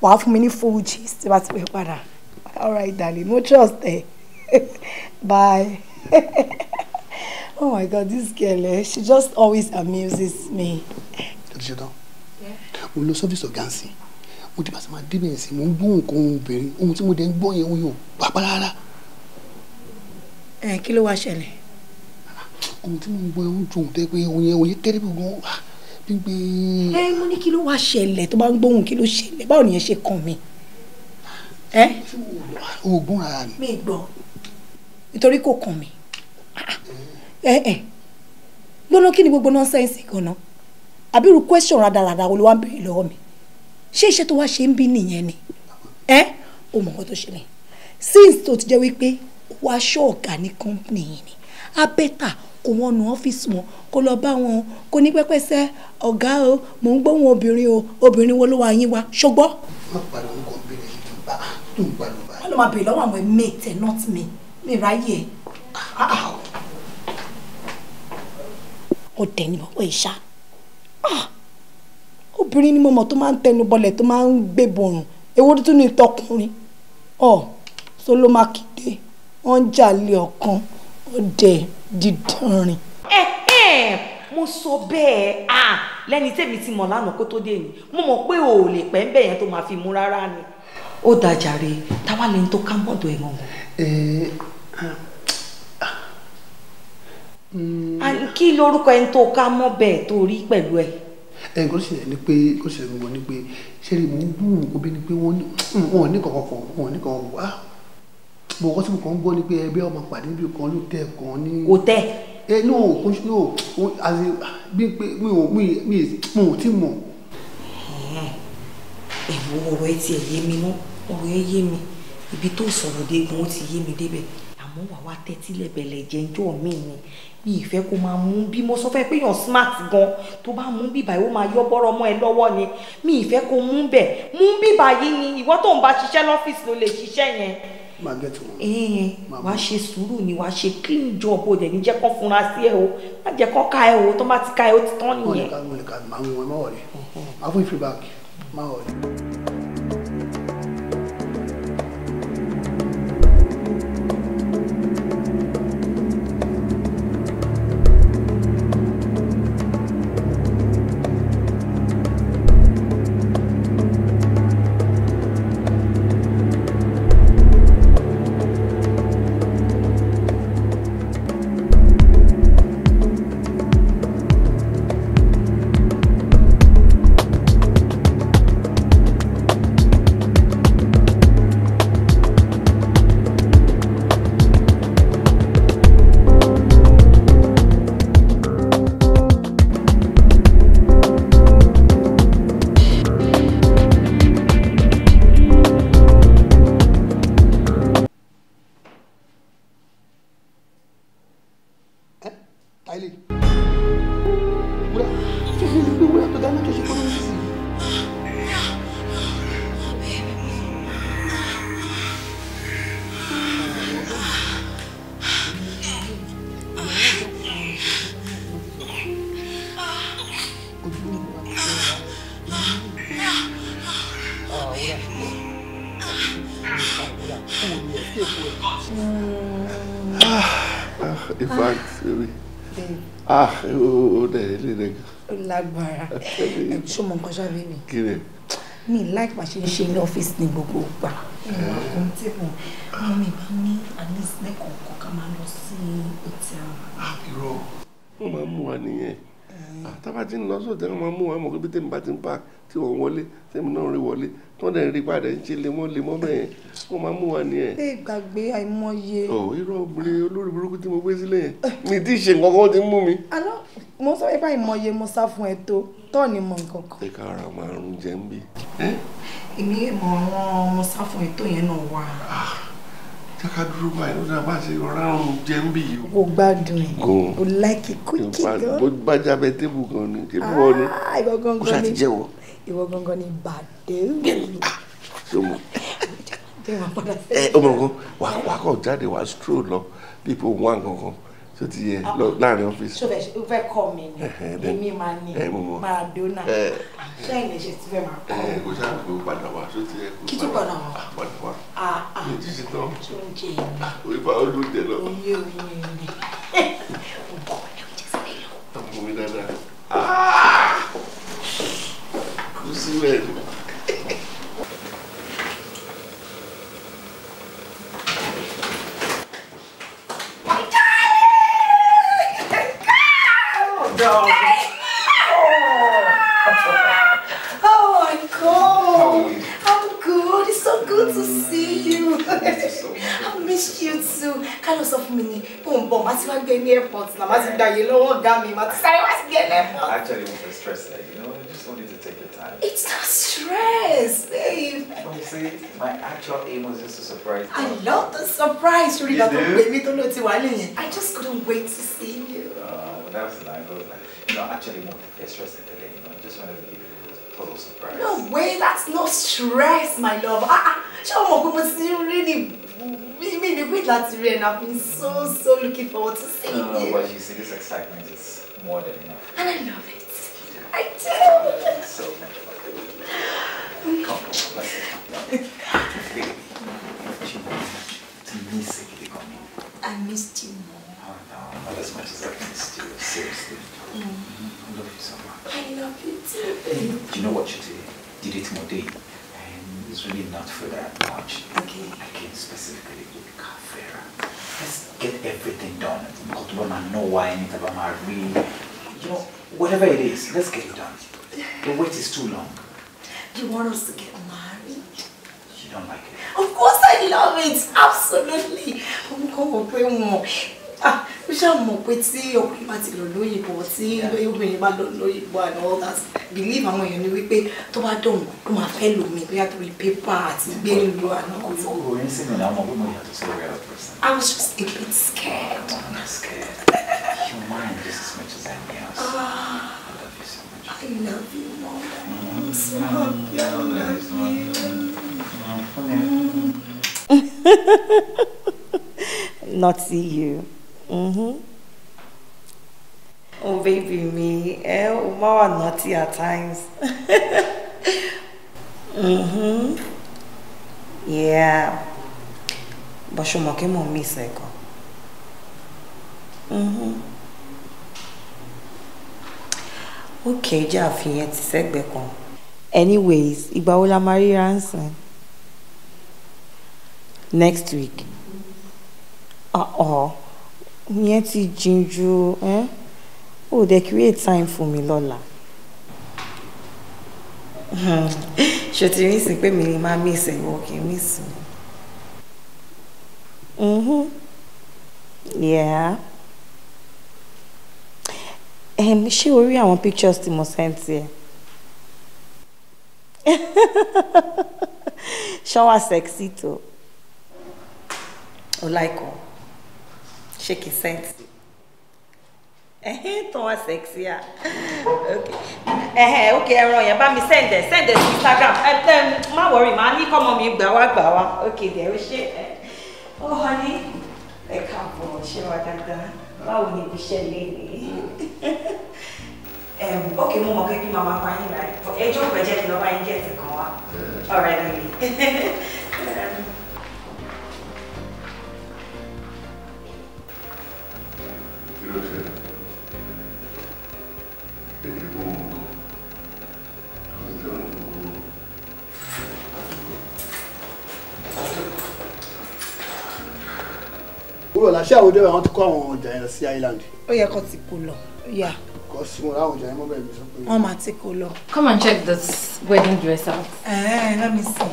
S10: wàá fún mi ní full gist tí bá ti pè ẹ́ padà all right darling mo trust ẹ bye. Oh my God, this girl, she just always amuses me.
S9: Mo lọ service ọ̀gáǹsì mo ti bá sọ ma débẹ̀ sí mo ń gbọ́ nǹkan obìnrin ohun tí mo dẹ̀ ń gbọ́ yẹn ohun yóò pàpà rárá.
S10: Kí ló wá ṣẹlẹ̀?
S9: Ohun tí mo ń gbọ́ ohun dùn tẹ́ pé ohun yẹn tẹ́lẹ̀ bí gan bí gbé.
S10: Mo ní kí ló wá ṣẹlẹ̀ tó bá ń gbóhùn kí ló ṣẹlẹ̀ báwo nìyẹn ṣe kàn mí.
S9: Oògùn rárá ni.
S10: Mi gbọ́ nítorí kò kàn mí. Gbọ́dọ̀ kí ni gbogbo nọ́nsẹ́ǹsì gan-an àbí irú question rádaràda wo ló wá ń béèrè lọ́wọ́ mi ṣé iṣẹ́ tó wá ṣe ń bí nìyẹn ni ó mọ̀ nǹkan tó ṣẹlẹ̀ since tó ti jẹ́ wípé wàá ṣọ́ ọ̀gá ní company yìí ni abẹ́tà kò wọ́n nu ọ́fíìsì wọn kó lọ bá wọn kó ní pẹ́pẹ́sẹ́ ọ̀gá o mò ń gbóhùn obìnrin o obìnrin wo ló wá yín wá ṣọgbọ́.
S9: má padà ń kọ́ bẹ̀rẹ̀ yìí tó bá tó ń gbàdúrà báyìí.
S10: wọ́n lọ máa béèrè lọ́wọ́ àwọn mate ẹ̀ not me mi ráyè ẹ̀ ọ̀dẹ̀ ni bàbá ìṣá obìnrin ni mo mọ̀ tó máa ń tẹnu bọlẹ̀ tó máa ń gbé borùn èwo tó ní tọkùnrin Solo Makinde wọ́n ń jalè ọ̀kan ọ̀dẹ̀ dídánrin.
S13: Mo sọ bẹ́ẹ̀ lẹ́ni tèmi ti mọ̀ lánàá kó tó dé ni mo mọ̀ pé o ò lè pẹ́ ń bẹ̀ yẹn tó máa fi mú rárá ni. Ó dàjàre táwa lẹ́ni tó ká mọ́tò ẹ̀ gangan. Kí lorúkọ ẹni tó ká mọ́ bẹ́ẹ̀ tó rí pẹ̀lú ẹ̀?
S9: Kò sì ní pé kò sì ní wọ́n ní pé ṣé rí mo ń gbóhùn kó bí ni pé wọ́n ní kankan kan wọ́n ní kankan wá mo kọ́ tí mo kàn ń gbọ́ ni pé ẹgbẹ́ ọmọ pàdé bí kan ló tẹ̀ kan ní.
S13: Kò tẹ̀.
S9: No àti bí pé mi ò tí mọ̀.
S13: Ẹ̀wọ̀ ọ̀rọ̀ ẹ ti ẹ̀ yé mi mọ́ ọ̀rọ̀ ẹ yé mi ibi tó sọ̀rọ̀ dé gan ó ti yé mi débẹ̀ àmọ́ wà wá tẹ́tí lẹ́bẹ̀lẹ̀ jẹ́njọ́ mi ni mi ìfẹ́ kó máa mú bí mo sọ fẹ́ pé yàn smart gan tó bá mú bíbà yìí ó máa yọ bọ́rọ̀ mọ́ ẹ lọ́wọ́ ni mi ìfẹ́ kó mú bẹ̀ mú bíbà yìí ni ìwọ tó ń bá ṣiṣẹ́ lọ́fíìsì ló lè ṣiṣẹ́ yẹn.
S9: máa gẹ̀ tó wọn.
S13: wàá ṣe sùúrù ni wàá ṣe clean job o dẹ̀ ní jẹ́ kó fúnra sí ẹ o má jẹ́ kó ká ẹ o tó bá ti ká ẹ o ti tán nìyẹn.
S9: mo lè ka máa ń wọn máa wọlé máa fún ìfẹ́ báàgì máa wọlé.
S7: In fact,
S10: lágbára ṣó mọ nǹkan ṣáà bíbí.
S7: Kí ni?
S10: Mi like bá ṣe ń ṣe ní ọ́fíìsì ní gbogbo ìgbà. Ìwà kan tí mo mi bá ní at least lẹ́kọ̀ọ̀kan ká máa lọ sí hòtẹ́ẹ̀lì.
S7: Irọ́ wọ́n máa ń mú wa nìyẹn. Tábà tí ń lọ sóòtẹ́ wọ́n máa ń mú wa mọ̀ pé tèmi bá ti ń pa tí wọ́n wọlé tèmi náà rí wọlé tí wọ́n dẹ̀ ń rí padà ń ṣe lemọ́ bẹ́ẹ̀ wọ́n máa ń mú wa nìyẹn.
S10: Ṣé ìgbàgbé àìmọye.
S7: Irọ́ obìnrin olórí burúkú tí mo gbé sílẹ̀ yẹn mi ti ṣe nǹkan kan ó ti mú mi.
S10: Àná mo sọ pé àìmọye mo sá fún ẹ tó tọ́ ni mo nǹkan kan.
S7: Ẹ ká ara máa ń jẹ ń bí.
S10: Èmi mọ àwọn mo sá fún ẹ tó yẹn náà wà.
S7: Jaka dúró báyìí ló dáa bá ṣe rọra ń jẹ ń bí yìí.
S10: O gbádùn ẹ̀. O láìkì kúkì gan.
S7: Bó bá jábẹ́ tébù gan ni tébù wọ ni.
S10: Ìwọ gangan ni.
S7: Kó ṣáà ti jẹ́ wọ.
S10: Ìwọ gangan ni bàdé.
S7: Ṣé o mọ̀? Ọmọ nǹkan wà á kọ̀ jáde wà á stroll lọ bí ipò wà nǹkan ṣó ti yẹ láàrin ọ́fíìsì.
S13: ṣó fẹ́ kọ́ mi ni èmi máa ní Maradona ṣé ilé ṣe ti fẹ́ máa kọ́ mi.
S7: kò ṣáà kó padà wá ṣó ti yẹ kó
S13: kí tó padà wá.
S7: padà wá. mi ò ti ṣe tán.
S13: tó ń jẹ
S7: orí fa ọdún jẹ lọ.
S13: oyè
S7: ọmọ mi dáadáa. kò sí wẹ́ẹ̀lì.
S10: Oh my God! I'm good. It's so good to see you. I missed you too. Kind of stuff me. Boom, boom. I see you get near airport. Now, I see that you know what got me. I see you airport.
S14: Actually, I'm stressed. I just wanted to take your time.
S10: It's not stress, babe.
S14: Well, you see, my actual aim was just to surprise you.
S10: I love the surprise.
S14: You do?
S10: I just couldn't wait to see you.
S14: That's nice. Actually, I'm stressed today. I just wanted to give you a total surprise.
S10: No way, that's no stress, my love. Really, that's real, and I've been so looking forward to seeing you.
S14: But you see, this excitement is more than enough.
S10: And I love it. I do.
S14: So much fun. Come on, let's
S10: I missed you more.
S14: Oh no, not as much as I missed you. Seriously. I love you so much.
S10: I love you too, babe.
S14: Do you know what you did it more day? And it's really not for that much.
S10: Okay.
S14: I came specifically with Kafera. Let's get everything done. Because when I know why I need about my whatever it is, let's get it done. The wait is too long.
S10: You want us to get married?
S14: You don't like it?
S10: Of course I love it. Absolutely. We shall move with see your private lóyìnbó, see obìnrin bá lóyìnbó and all that. Believe I'm going to be to my dome, to my fellow me, we have to be paper àti gbé and all that. I was just a bit scared.
S14: I'm not scared. Your mind just as much as anything else. I love you so much.
S10: I love you, Mom. I'm so happy. I love you.
S13: Not see you. Oh baby me, Uma naughty at times. Yeah. But she moke mo miss eko. Okay, ja fi yẹn ti segbe kan. Anyways, ìgbà wo la máa ríra ńsìn? Next week. Yẹn ti jìn jù, Oh, they create time for me, Lola. Ṣé ti rí sí pé mi ni máa miss ẹ, wọ́n kì í miss mi. Yeah. Ṣé o rí àwọn pictures tí mo send ẹ? Ṣé wá sexy tó? O like ọ? Ṣé kìí send? Tó wá sexy ah. Okay. Okay, ẹran yẹn bá mi send it to Instagram. Má worry, má ní kọ́mọ mi gbà wá. Okay, there we ṣe. Oh honey, ẹ káàbọ̀, ṣé wà dáadáa? Báwo ni ibi iṣẹ́ lé ní? Okay, mo mọ̀ pé bí màmá pa yín right. Ẹ jókòó ẹ jẹ́ kí lọ bá yín get kan wá. All right, baby.
S9: La ṣé àwọn àwọn ti kó àwọn ọjà yẹn sí island.
S10: Ó yẹ kó ti kó lọ. Yeah.
S9: Kò sí mo ra àwọn ọjà yẹn mo bẹ̀ mi sọ pé.
S10: Wọ́n máa ti kó lọ.
S12: Come and check this wedding dress out.
S10: Let me see.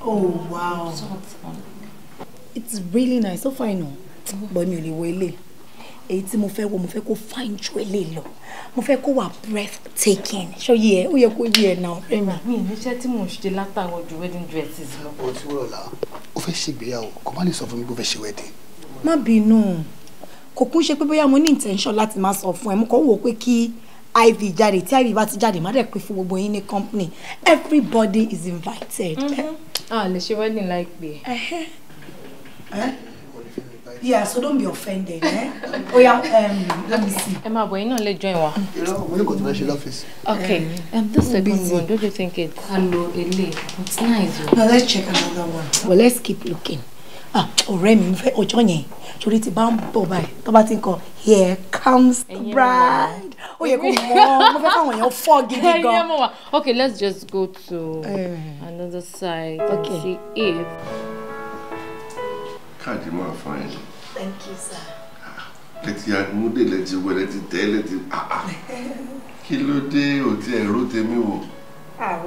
S10: Oh wow. It's really nice. So fine. But mi ò lè wọ ilé. Èyí tí mo fẹ́ kó fine ju ilé lọ. Mo fẹ́ kó wà breathtaking. Ṣó yẹ, ó yẹ kó yẹ now.
S12: Mi ní iṣẹ́ tí mo ṣe látàwọn ju wedding dresses lọ.
S9: Ó ti wúrọ̀ la. Ó fẹ́ ṣègbéyàwó. Kò má lè sọ fún mi pé ó fẹ́ ṣe wedding.
S10: Má bínú. Kò kún ṣe pé bóyá mo ní intention láti má sọ fún ẹ. Mo kàn wò pé kí Ivy jáde, tí Ivy bá ti jáde, má dẹ̀ pé fún gbogbo yín ní company. Everybody is invited.
S12: Lè ṣe wedding láìpẹ́.
S10: Yeah, so don't be offended, eh? Oh yeah, let me see.
S12: Emma, boy, you know, let's join one.
S9: When you go to the office.
S12: Okay. This second one, don't you think it's hello, it's nice.
S10: Now let's check another one. Well, let's keep looking. Ọ̀rẹ́ mi fẹ́ ọjọ́ yẹn torí ti bá ń bọ̀ báyìí tó bá ti ń kọ here comes the bride. Ó yẹ kó mọ̀ mo fẹ́ káwọn èèyàn fọ́ gidi gan.
S12: Okay, let's just go to another side. Okay. See if.
S7: Káàdì máa fine.
S10: Thank you, sir.
S7: Let's àgúndé let's wẹ̀ let's tẹ́ let's kí ló dé òtí ẹ̀rọ tèmi wò.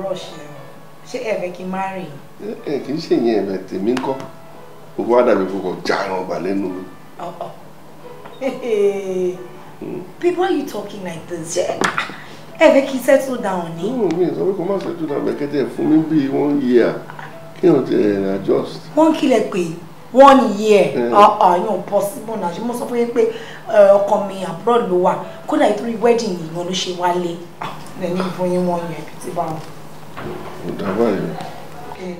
S10: Rush ṣé ẹ fẹ́ kí n má rìn?
S7: Kì í ṣe ìyẹn ẹ̀bẹ̀ tèmi ń kọ́. Gbogbo àdàbí kò já ẹran ọgbà lẹ́nu mi.
S10: Babe, why are you talking like this? Ẹ fẹ́ kí settle down ni?
S7: Mi sọ pé kò má settle down mẹ́kẹ́tẹ̀ fún mi bí 1 year kí n ti adjust.
S10: Wọ́n kílẹ̀ pé 1 year yóò possible náà ṣe mo sọ fún yín pé ọkọ mi abroad ló wà kódà ìtorí wedding yìí wọn ló ṣe wálé lẹ́ni fún yín 1 year bí ti bá wọn.
S7: Kò dábàá yẹn.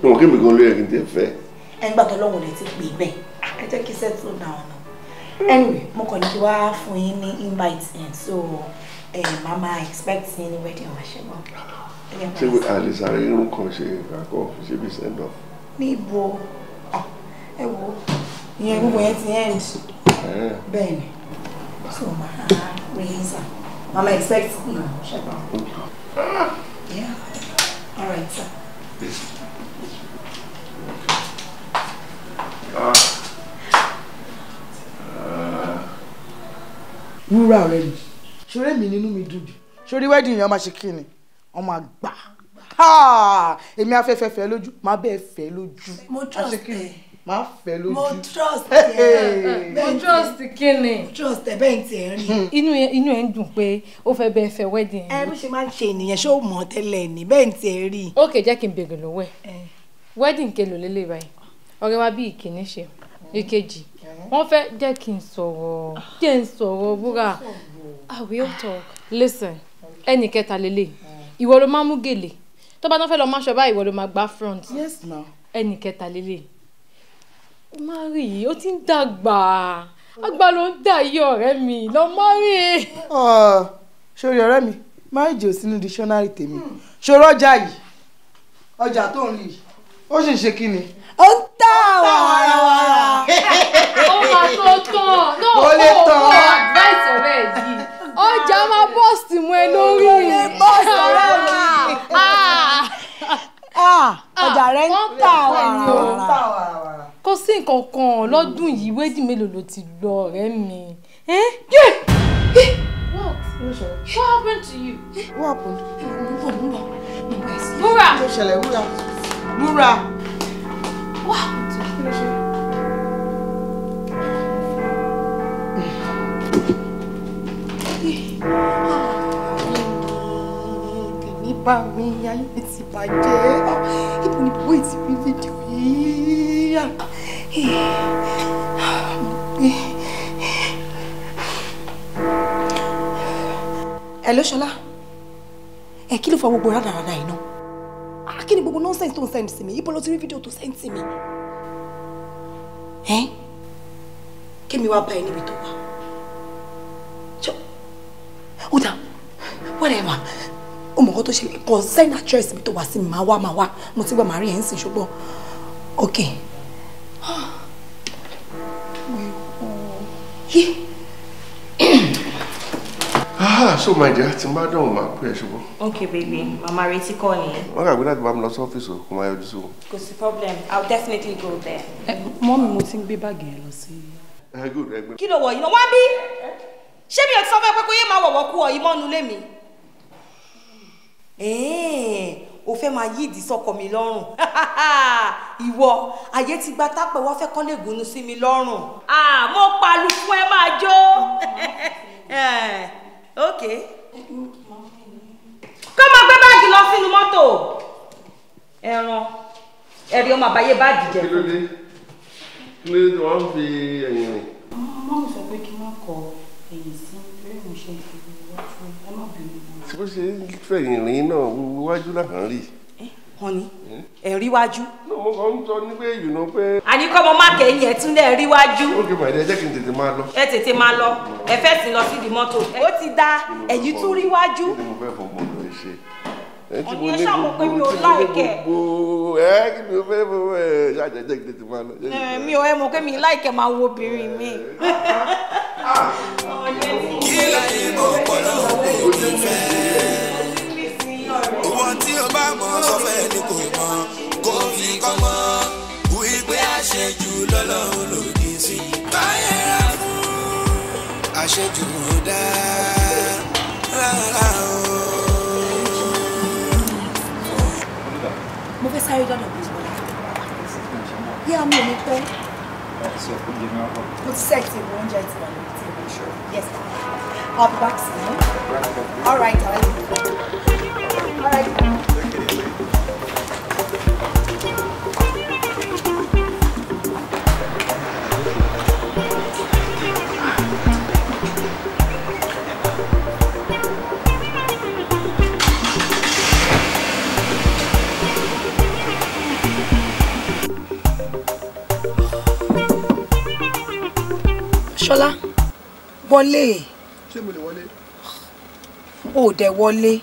S7: Mo kí mi gan ló yẹ kí n tẹ̀ fẹ́.
S10: Ẹgbà tó lọ́wọ́ lè ti pè bẹ́ẹ̀ ẹ jẹ́ kí settle down náà. Anyway, mo kàn ní kí wá fún yín ní invite yẹn so mama expect yín ní wedding wa ṣe mọ́.
S7: Ṣé àlìsàrè irun kan ṣe àkọ́ ṣe bí send off?
S10: Níbo ẹ wo ìyẹn gbogbo yẹn ti end bẹ́ẹ̀ ni so mama raise mama expect yín ṣe mọ́. Yeah, all right sir.
S15: Wúrà rẹ ni ṣoré mi nínú mi dùn jù ṣorí wedding yẹn máa ṣe kí ni ọmọ àgbà èmi afẹ́fẹ́ lójú máa bẹ́ẹ̀ fẹ́ lójú
S10: mo trust ẹ
S15: máa fẹ́ lójú
S10: mo trust ẹ
S12: mo trust kíni
S10: trust ẹ bẹ́ẹ̀ tí ẹ rí
S12: inú ẹ ń dùn pé ó fẹ́ bẹ́ẹ̀ fẹ́ wedding
S10: ẹ bó ṣe máa ń ṣe ènìyàn ṣé ó mọ̀ tẹ́lẹ̀ ní bẹ́ẹ̀ tí ẹ rí.
S12: Okay, jẹ́ kí n bèrè lọ́wọ́ ẹ̀ wedding kelo lélẹ̀ báyìí ọ̀rẹ́ wa bí ìkíní ṣe ìkejì wọ́n fẹ́ jẹ́ kí n sọ̀rọ̀ búra I will talk. Listen, ẹnì kẹta lélẹ̀ ìwọ ló máa mú gèlè tó bá tán fẹ́ lọ máṣọ báyìí ìwọ ló máa gbá front ẹnì kẹta lélẹ̀ ó máa rí i ó ti ń dàgbà àgbà ló ń dà yí ọ̀rẹ́ mi lọ má rí i.
S15: ṣòrí ọ̀rẹ́ mi marriage ò sínú dictionary tèmi ṣòro ọjà yìí ọjà tó ń rí ó sì ń ṣe kí ni.
S10: ó ń tà wàràwàrà.
S12: ó máa tó tán náà
S15: ó lè tán.
S12: ó advice ọ̀rẹ́ yìí ọjà máa bọ́ọ̀sì mú ẹ lórí.
S10: ó lè bọ́ọ̀sì ọ̀rẹ́ mi. ọjà rẹ̀ ń tà wàràwàrà.
S12: kò sí nǹkan kan lọ́dún yìí wedding mélòó ló ti lọ ọ̀rẹ́ mi. What happened to you?
S15: What happened?
S12: Wúrà.
S15: Kí ló ṣẹlẹ̀ Wúrà? Wúrà.
S12: What happened to you? Kí ló ṣe?
S15: Kẹ̀mí bá mi ayé mi ti bàjẹ́. Ibo ni bóyá ti rí fídíò yìí?
S10: Hello Ṣọlá. Kí ló fa gbogbo rádaràda yìí náà? Kí ni gbogbo nonsense tó ń send sí mi? Ibo ló ti rí fídíò tó send sí mi? Kémi wá bá ẹ níbi tó wà. Ó dà, whatever. Ó mọ̀ nǹkan tó ṣe kàn send address mi tó wà sí mi, máa wá. Mo ti gbà máa rí ẹ̀ ń sìn ṣùgbọ́n. Okay.
S7: So my dear, tí n bá dán máa pè ẹ́ ṣùgbọ́n.
S13: Okay baby, mama retí call nìyẹn.
S7: Wọ́n gbàgbé láti bá mi lọ sí ọ́fíìsì kó máa yọjú sí wọn.
S13: Kò sí problem, I'll definitely go there.
S5: Mọ́mí mo ti ń gbé báàgì yẹn lọ sí.
S7: Good, ẹgbẹ́.
S13: Kí ló wọ̀ yìí náà? Wá bí? Ṣé mi ò ti sọ fún ẹ pé kó yé máa wọ̀wọ́ kú ọ yìí mọ́nu lé mi? O fẹ́ máa yí ìdí sọ́kọ mi lọ́rùn. Ìwọ, ayé ti gba tápẹ̀ wá fẹ́ kán lè gúnnu sí mi lọ́rùn. Mo palu fún ẹ máa jó. Okay. Kó máa gbé báàgì lọ sínú mọ́tò. Ẹ̀rí ọmọ àbáyé báàgì jẹ.
S7: Kí ló dé? Kí ló dé tí wọ́n fi ẹ̀yìn rìn?
S5: Mọ́mí sọ pé kí wọ́n kọ èyí sí torí mo ṣe ìwájú ẹ má bínú.
S7: Tí bó ṣe ń fẹ̀yìn rìn náà, iwájú lákàn rí.
S13: Honey, ẹ̀rí wájú.
S7: mo kàn ń sọ ní pé you know pé.
S13: àní kọ́ ọmọ má kẹ́yìn ẹ̀ tún lẹ̀ rí wájú.
S7: ó kì í bàjẹ́ jẹ́ kí n tètè máa lọ.
S13: ẹ tètè máa lọ ẹ fẹ́ sí lọ sí di mọ́tò. ó ti da ẹ̀yìn tún rí wájú.
S7: kí ni mo fẹ́ fọmọ lọ ṣe.
S13: ọ̀nì ẹ ṣàmọ̀ pé mi ò láìkẹ́.
S7: kí ni mo fẹ́ fọmọ ṣáàjẹ́ jẹ́ kí n tètè máa lọ.
S13: mi ò ẹ mọ̀ pé mi láìkẹ́ máa wo obìnrin mi.
S11: kí láyé mọ̀ pọ̀lọ́ òkú fẹ́. ìwọ tí o bá mọ̀ sọ́fẹ́ ni kò mọ̀ kó fi kọ́ mọ́ wípé àṣejù lọ́lọ́run lòdì sí báyẹ̀rà fún àṣejù dá rárá o.
S10: mo fẹ́ sáré dọ́dọ̀ bí mo yá mi ò ní pẹ́ mo ti sẹ́ẹ̀tì ìwọ oúnjẹ ti wà lórí tí mo ṣe yes I'll be back soon. All right, all right. Ṣọlá, wọlé.
S9: Ṣé mo lè wọlé?
S10: Ó dẹ̀ wọlé.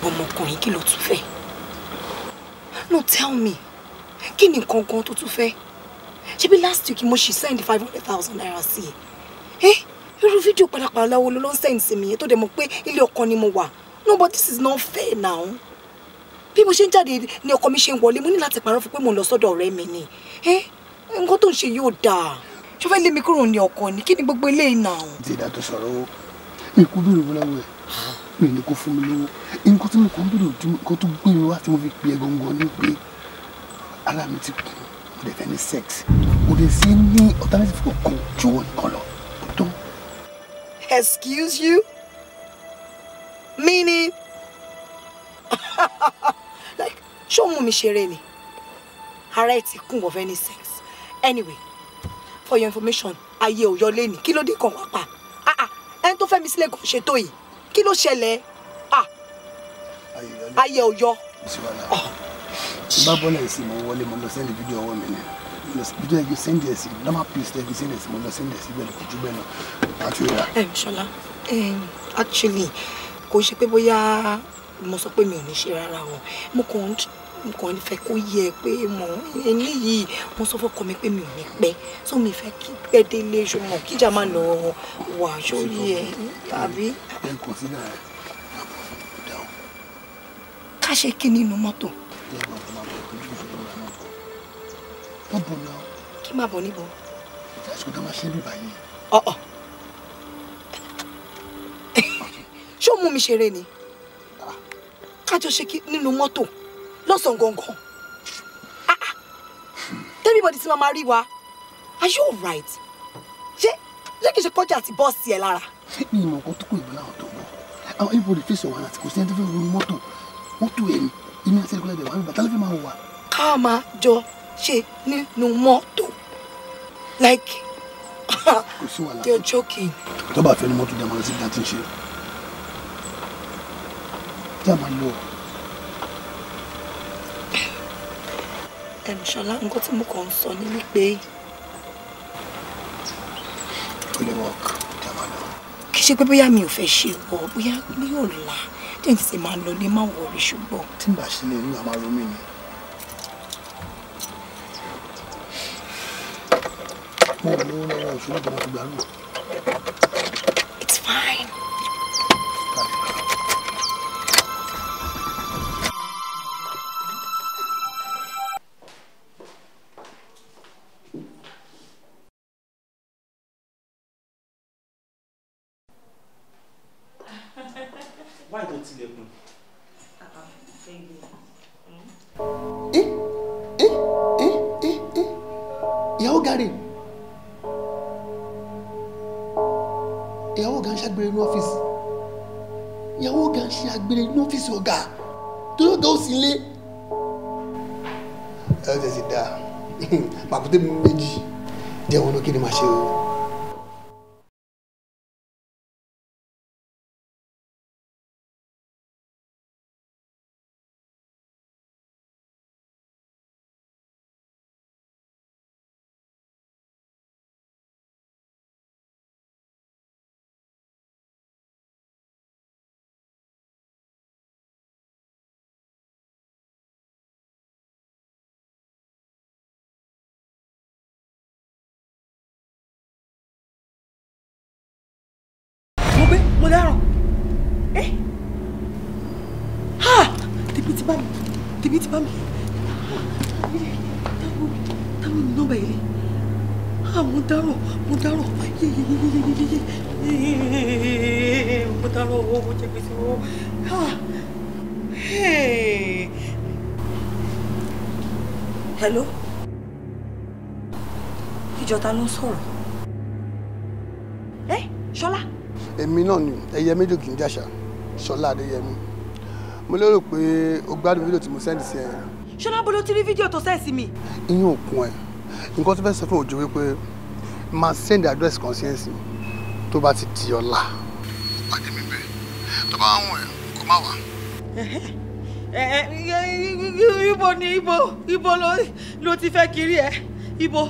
S10: Ọmọkùnrin kí ló tún fẹ́? No, tell me. Kí ni nǹkan gan tó tún fẹ́? Ṣebí last week mo ṣì send 500,000 naira sí ẹ. Irú fídíò pàlàpàlà wo ló ń send sí mi tó dẹ̀ mọ̀ pé ilé ọkọ ni mo wà. No, but this is not fair now. Bí mo ṣe ń jáde ní ọkọ mi ṣe ń wọlé mo ní láti parọ́ fún pé mo lọ sọ́dọ̀ ọ̀rẹ́ mi ni nǹkan tó ń ṣe yóò dáa ṣó fẹ́ lé mi kúrò ní ọkọ ni kí ni gbogbo eléyìí náà.
S9: ti ìdá tó sọ̀rọ̀ o mi kú bèrè wọn lọ́wọ́ ẹ̀ mi ní kó fún mi lówó nǹkan tí mo kàn ń bèrè ojú nǹkan tó gbé mi wá tí mo fi pe ẹ̀gọ̀ngàn ní pé ara mi ti kú mo dẹ̀ fẹ́ ní sex mo dẹ̀ sí ní alternative kankan ju owó nìkan lọ tó.
S10: Excuse you? Meaning? Like, show me ṣeré ni. Ara ẹ ti kún of any sex. Anyway, for your information, ayé ò yọ lẹ́ni. Kí ló dé kan wá pa? Ẹni tó fẹ́ mi sílẹ̀ kò ṣe tó yìí. Kí ló ṣẹlẹ̀? Ayé ò yọ.
S9: Bá bọ́lá ẹ̀ sí mo wọlé mo lọ sẹ́ndì fídíò ọwọ́ mi ni. Fídíò ẹgbẹ́ sẹ́ndì ẹ̀ sí normal place ẹgbẹ́ sẹ́ndì ẹ̀ sí mo lọ sẹ́ndì ẹ̀ sí bẹ́ẹ̀ kò jù bẹ́ẹ̀ lọ.
S10: Ṣọlá, actually, kò ṣe pé bóyá mo sọ pé mi ò ní ṣe rárá wọn mo kàn ń fẹ́ kó yẹ pé mo ẹni yìí mo sọ fọ́kọ mi pé mi ò ní pẹ́ so mi fẹ́ kí pẹ́ délé ṣùgbọ́n kíjà má lọ wà sórí ẹ tàbí. ká ṣe kí nínú mọ́tò. kí má bọ̀ níbo. ṣé ó mú mi ṣeré ni kájọ ṣe kí nínú mọ́tò lọ́sàn-án gangan everybody ti máa rí wa are you alright ṣé kìí ṣe kọjá àti bọ́ọ̀sì ẹ̀ lára.
S9: mi ìmọ̀ nǹkan tó kù ìgbà láwọn tó ń bọ̀ àwọn everybody fèsì ọ̀wọ́n àti kò sí ẹni tó fẹ́ wọnú mọ́tò ẹ̀mí èmi àti ẹ̀kọ́ ẹ̀bẹ̀ wà nígbà tálẹ́ fẹ́ máa wà.
S10: ká máa jọ ṣe nínú mọ́tò like you're joking.
S9: tó bá fẹ́ ní mọ́tò dẹ̀ máa lọ sí ìdá tí ń ṣe.
S10: Ṣọlá, nǹkan tí mo kàn ń sọ ni wípé kì í ṣe pé bóyá mi ò fẹ́ ṣe wọ bóyá mi ò là tí n sì máa lọ ní má wọrí ṣùgbọ́n.
S9: tí n bá ṣe lè ní àmà romi ni. mo ò lówó lọ́wọ́ òṣèlú tó mo ti gbà lù.
S10: It's fine.
S8: Why don't you let me?
S9: Ìyàwó gàrí. Ìyàwó gan ṣàgbére ní ọ́fíìsì. Ìyàwó gan ṣe àgbére ní ọ́fíìsì ọ̀gá. Torí ọ̀gá ò sí ilé. Ẹ ọ́ tẹ̀sí dáa. Pàkúté mi méjì. Jẹ́ wọn ló kí ni màá ṣe o.
S1: mo dáràn tèmi ti bá mi táwọn mi nọ́mbà yìí mo dáràn mo dáràn owó mo jẹ gbèsè owó hello ìjọta ló ń sọ̀rọ̀ Ṣọlá.
S9: èmi náà ni ẹyẹ méjì kì í jàṣà Ṣọlá Adéyẹmí mo lérò pé o gbádùn fídíò tí mo sẹ́ndì sí ẹ.
S1: Ṣọlá bolo ti rí fídíò tó sẹ́ẹ̀ sí mi.
S9: iyún òkun ẹ nǹkan tó fẹ́ sọ fún òjò wípé máa sẹ́ndì àdírẹ́sì kan sí ẹ̀sìn tó bá ti di ọ̀la pàdé mi bẹ́ẹ̀ tó bá ń wọ̀ ẹ́ kó má wà.
S1: ibo ni ibo ló ti fẹ́ kiri ẹ ibo.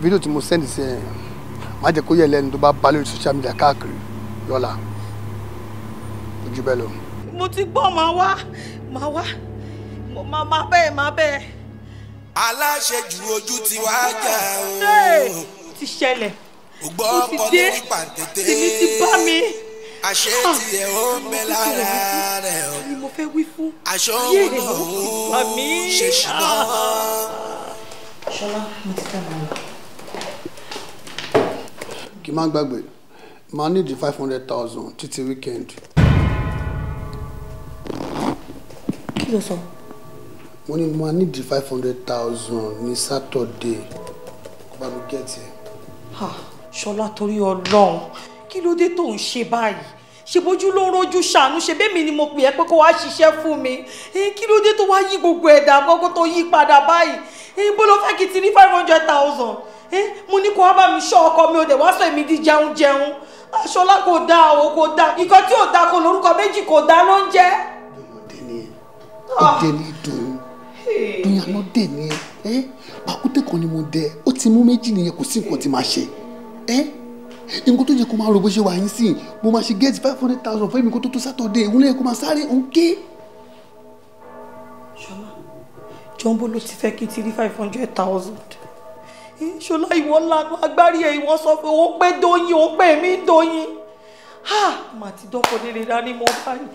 S9: fídíò tí mo sẹ́ndì sí ẹ má jẹ́ kó yẹ lẹ́nu tó bá bá lórí social media káàkiri lọ́la ojú bẹ́ẹ̀ lọ.
S1: mo ti gbọ́ máa wá máa bẹ́ẹ̀.
S11: aláṣejù ojú ti wá jà o.
S1: ti ṣẹlẹ̀
S11: ó ti dé
S1: tèmi ti bá mi.
S11: àṣé tiẹ̀ ó ń bẹ lára rẹ̀ o.
S1: ni mo fẹ́ wí fún.
S11: aṣọ òun náà ó ṣe ṣùnà.
S13: Ṣọlá mo ti fẹ́ máa lọ.
S9: kí n má gbàgbé máa nídìí 500,000 títí weekend.
S13: kí ló sọ.
S9: mo ní máa nídìí 500,000 ní Saturday kó bá mi gẹ̀ẹ́tì.
S13: Ṣọlá torí Ọlọ́run kí ló dé tó ń ṣe báyìí ṣe bójú ló ń rojú ṣàánú ṣe bẹ́ẹ̀ ni mo pè ẹ́ pé kó wá ṣiṣẹ́ fún mi kí ló dé tó wá yí gbogbo ẹ̀dá àkọ́kọ́ tó yí padà báyìí bó ló fẹ́ kí ti ní 500,000 mo ní kó wá bá mi ṣọ́ ọkọ mi ò dẹ̀ wá sọ èmi di jẹun Ṣọlá kò dáa o kò dáa nǹkan tí ò dáa kò lórúkọ méjì kò dáa ló ń jẹ́.
S9: ọdẹ ní dùn ìyànà dè ní ẹ pàkúté kan ni mo dẹ ó ti mú méjì nìyẹn kò sí nǹkan tí máa ṣe nǹkan tó yẹ kó máa ro bó ṣe wà yín sí mo máa ṣe gẹ́ẹ̀tì 500,000 fún èmi kó tó tó Saturday ìwúlẹ̀ yẹ kó máa sáré òǹkè.
S13: Ṣọlá jọ́nbó ló ti fẹ́ kí n ti rí 500,000 Ṣọlá ìwọ lanu agbárí ẹ ìwọ sọ pé ó pé Dóyin ó pé mi Dóyin màá ti dọ́kọ̀ nílé dání mọ́ báyìí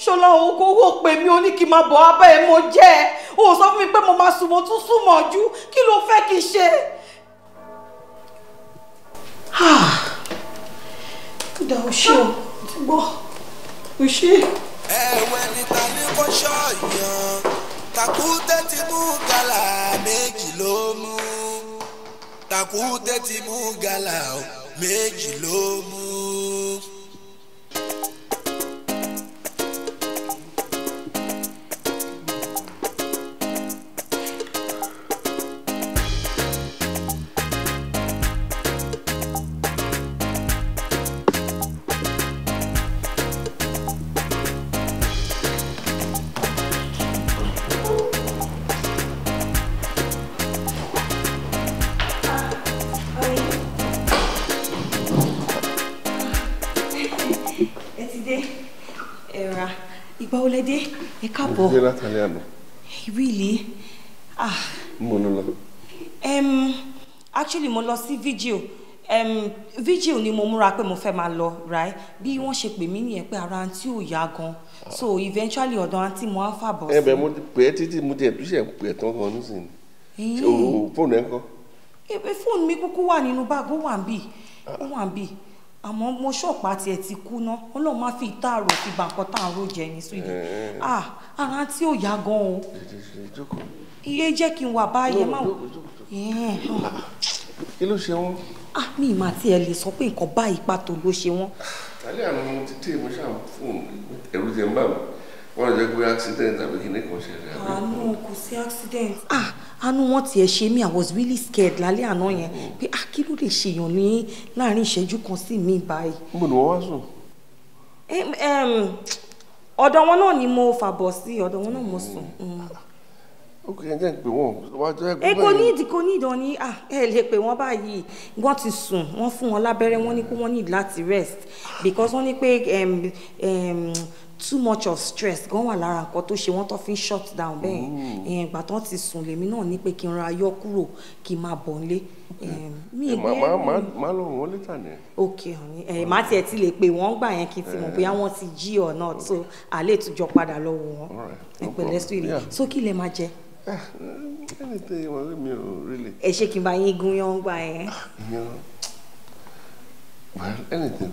S13: Ṣọlá owó pè mí ó ní kí n máa bọ̀ abẹ́ ẹ mo jẹ́ ẹ ó sọ fún mi pé mo máa sùn mo tún sùn mọ́ ju kí ló fẹ́ kí n ṣe. kódà ó ṣe o ti gbọ́ ó ṣe.
S11: ẹ̀wẹ̀ níta ní kò ṣọ́ọ̀yàn Tàkúté ti mú gàlà méjì ló mú Tàkúté ti mú gàlà méjì ló mú.
S13: Ìgbà wo lẹ dé? Ẹ káàbọ̀.
S7: Ṣé látàlẹ́ àná?
S13: Really?
S7: Mo ń lọ.
S13: Actually mo lọ sí vigil. Vigil ni mo múra pé mo fẹ́ máa lọ, right? Bí wọ́n ṣe pè mí nìyẹn pé ara àǹtí ò yá gan. So eventually ọ̀dọ̀ àǹtí mo á fàbọ̀ sí.
S7: Ẹ̀bẹ̀ mo ti pè é títí mo ti ẹ̀dúṣẹ̀ pè é tán gan nísìnyí. Fóònù ẹ̀ ń kọ́?
S13: Fóònù mi kúkú wà nínú báàgì ó wà ń bì. Àmọ́ mo ṣọ̀pá tiẹ̀ ti kú ná Ọlọ́run má fi ìtaàrò fi bà nǹkan tá à ń rò jẹ ní sóde ara tí ò yá gan o iye jẹ́ kí n wà báyẹn má wò.
S7: kí ló ṣe wọ́n.
S13: mi ì máa tiẹ̀ lè sọ pé nǹkan báyìí pàtó ló ṣe wọ́n.
S7: alẹ́ àná mo ti tẹ́ mo ṣáà fóònù ẹ̀rù ti ń bà mí wọ́n lè jẹ́ pé accident àbí kí ní kan ṣẹlẹ̀.
S13: àánú kò sí accident. àánú wọn tiẹ̀ ṣe mí I was really scared lálẹ́ àná yẹn pé kí ló lè ṣèyàn ní láàrin ìṣẹ́jú kan sí mi báyìí.
S7: níbo ni wọ́n wá sùn.
S13: ọ̀dọ̀ wọn náà ni mo fàbọ̀ sí ọ̀dọ̀ wọn náà mo sùn.
S7: ok ẹ jẹ́ pé wọ́n wá jẹ́ pé.
S13: kò ní ìdán ni ẹ lè pè wọ́n báyìí wọ́n ti sùn wọ́n fún wọn lábẹ́rẹ́ wọ́n ní pé wọ́n need láti rest because wọ́n ní pé too much of stress gan wà lára nǹkan tó ṣe wọ́n tó fi ń shut down bẹ́ẹ̀ ìgbà tán ti sùn lèmi náà ní pé kí n ra yọ kúrò kí n máa bọ̀ nílé.
S7: Má lọ wọ́n létà ni.
S13: ok má tiẹ̀ ti lè pè wọ́n gbà yẹn kí n ti mọ̀ bóyá wọ́n ti jí or not so àlè ìtújọ padà lọ wò wọ́n ìpẹ̀lẹ́ sí ilé so kí lè máa jẹ.
S7: Anything mi ò really.
S13: ẹ ṣé kí n bá yín gún yán gbà yẹn.
S7: Well, anything.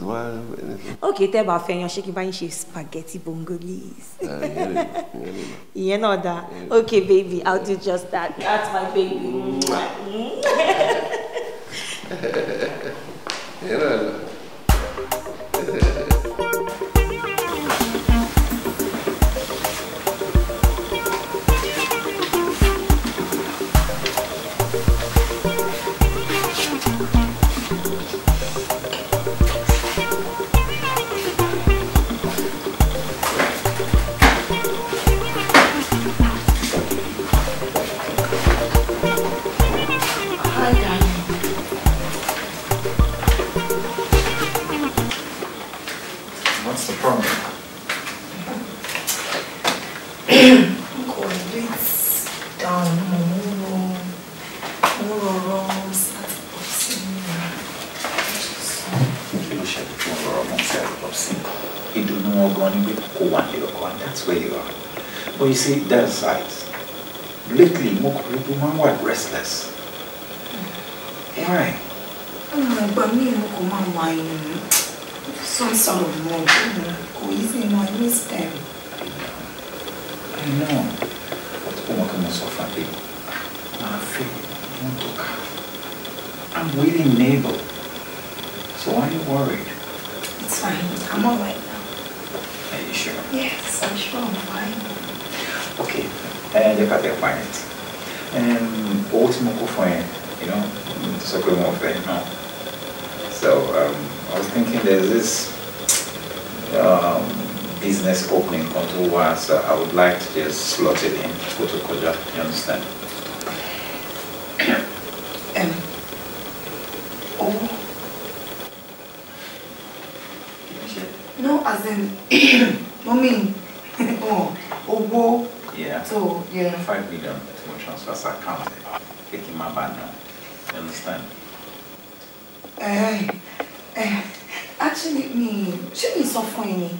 S13: Okay, tẹ́ bá fẹ́ yan ṣé kí n bá yín ṣe spaghetti bongolese. Ìyẹn náà dá. Okay, baby, I'll do just that. That's my baby.
S14: But you see, that aside, lately, Mokuru were restless. Why?
S10: But me and Mokuru wine some sort of mood. Or easy, I miss them.
S14: I know. But Omaka must offer me. I'm waiting, neighbor. So why are you worried?
S10: It's fine. I'm alright now.
S14: Are you sure?
S10: Yes, I'm sure I'm fine.
S14: Okay, and look at their finance. And ultimately for you know, it's a good move, you know. So I was thinking there's this business opening contour, so I would like to just slot it in Koto Koja, you understand?
S10: No, as in, mommy. Oh,
S14: yeah.
S10: So, yeah.
S14: 5 million to transfer account. Taking my band now. You understand?
S10: Actually, me, she is suffering.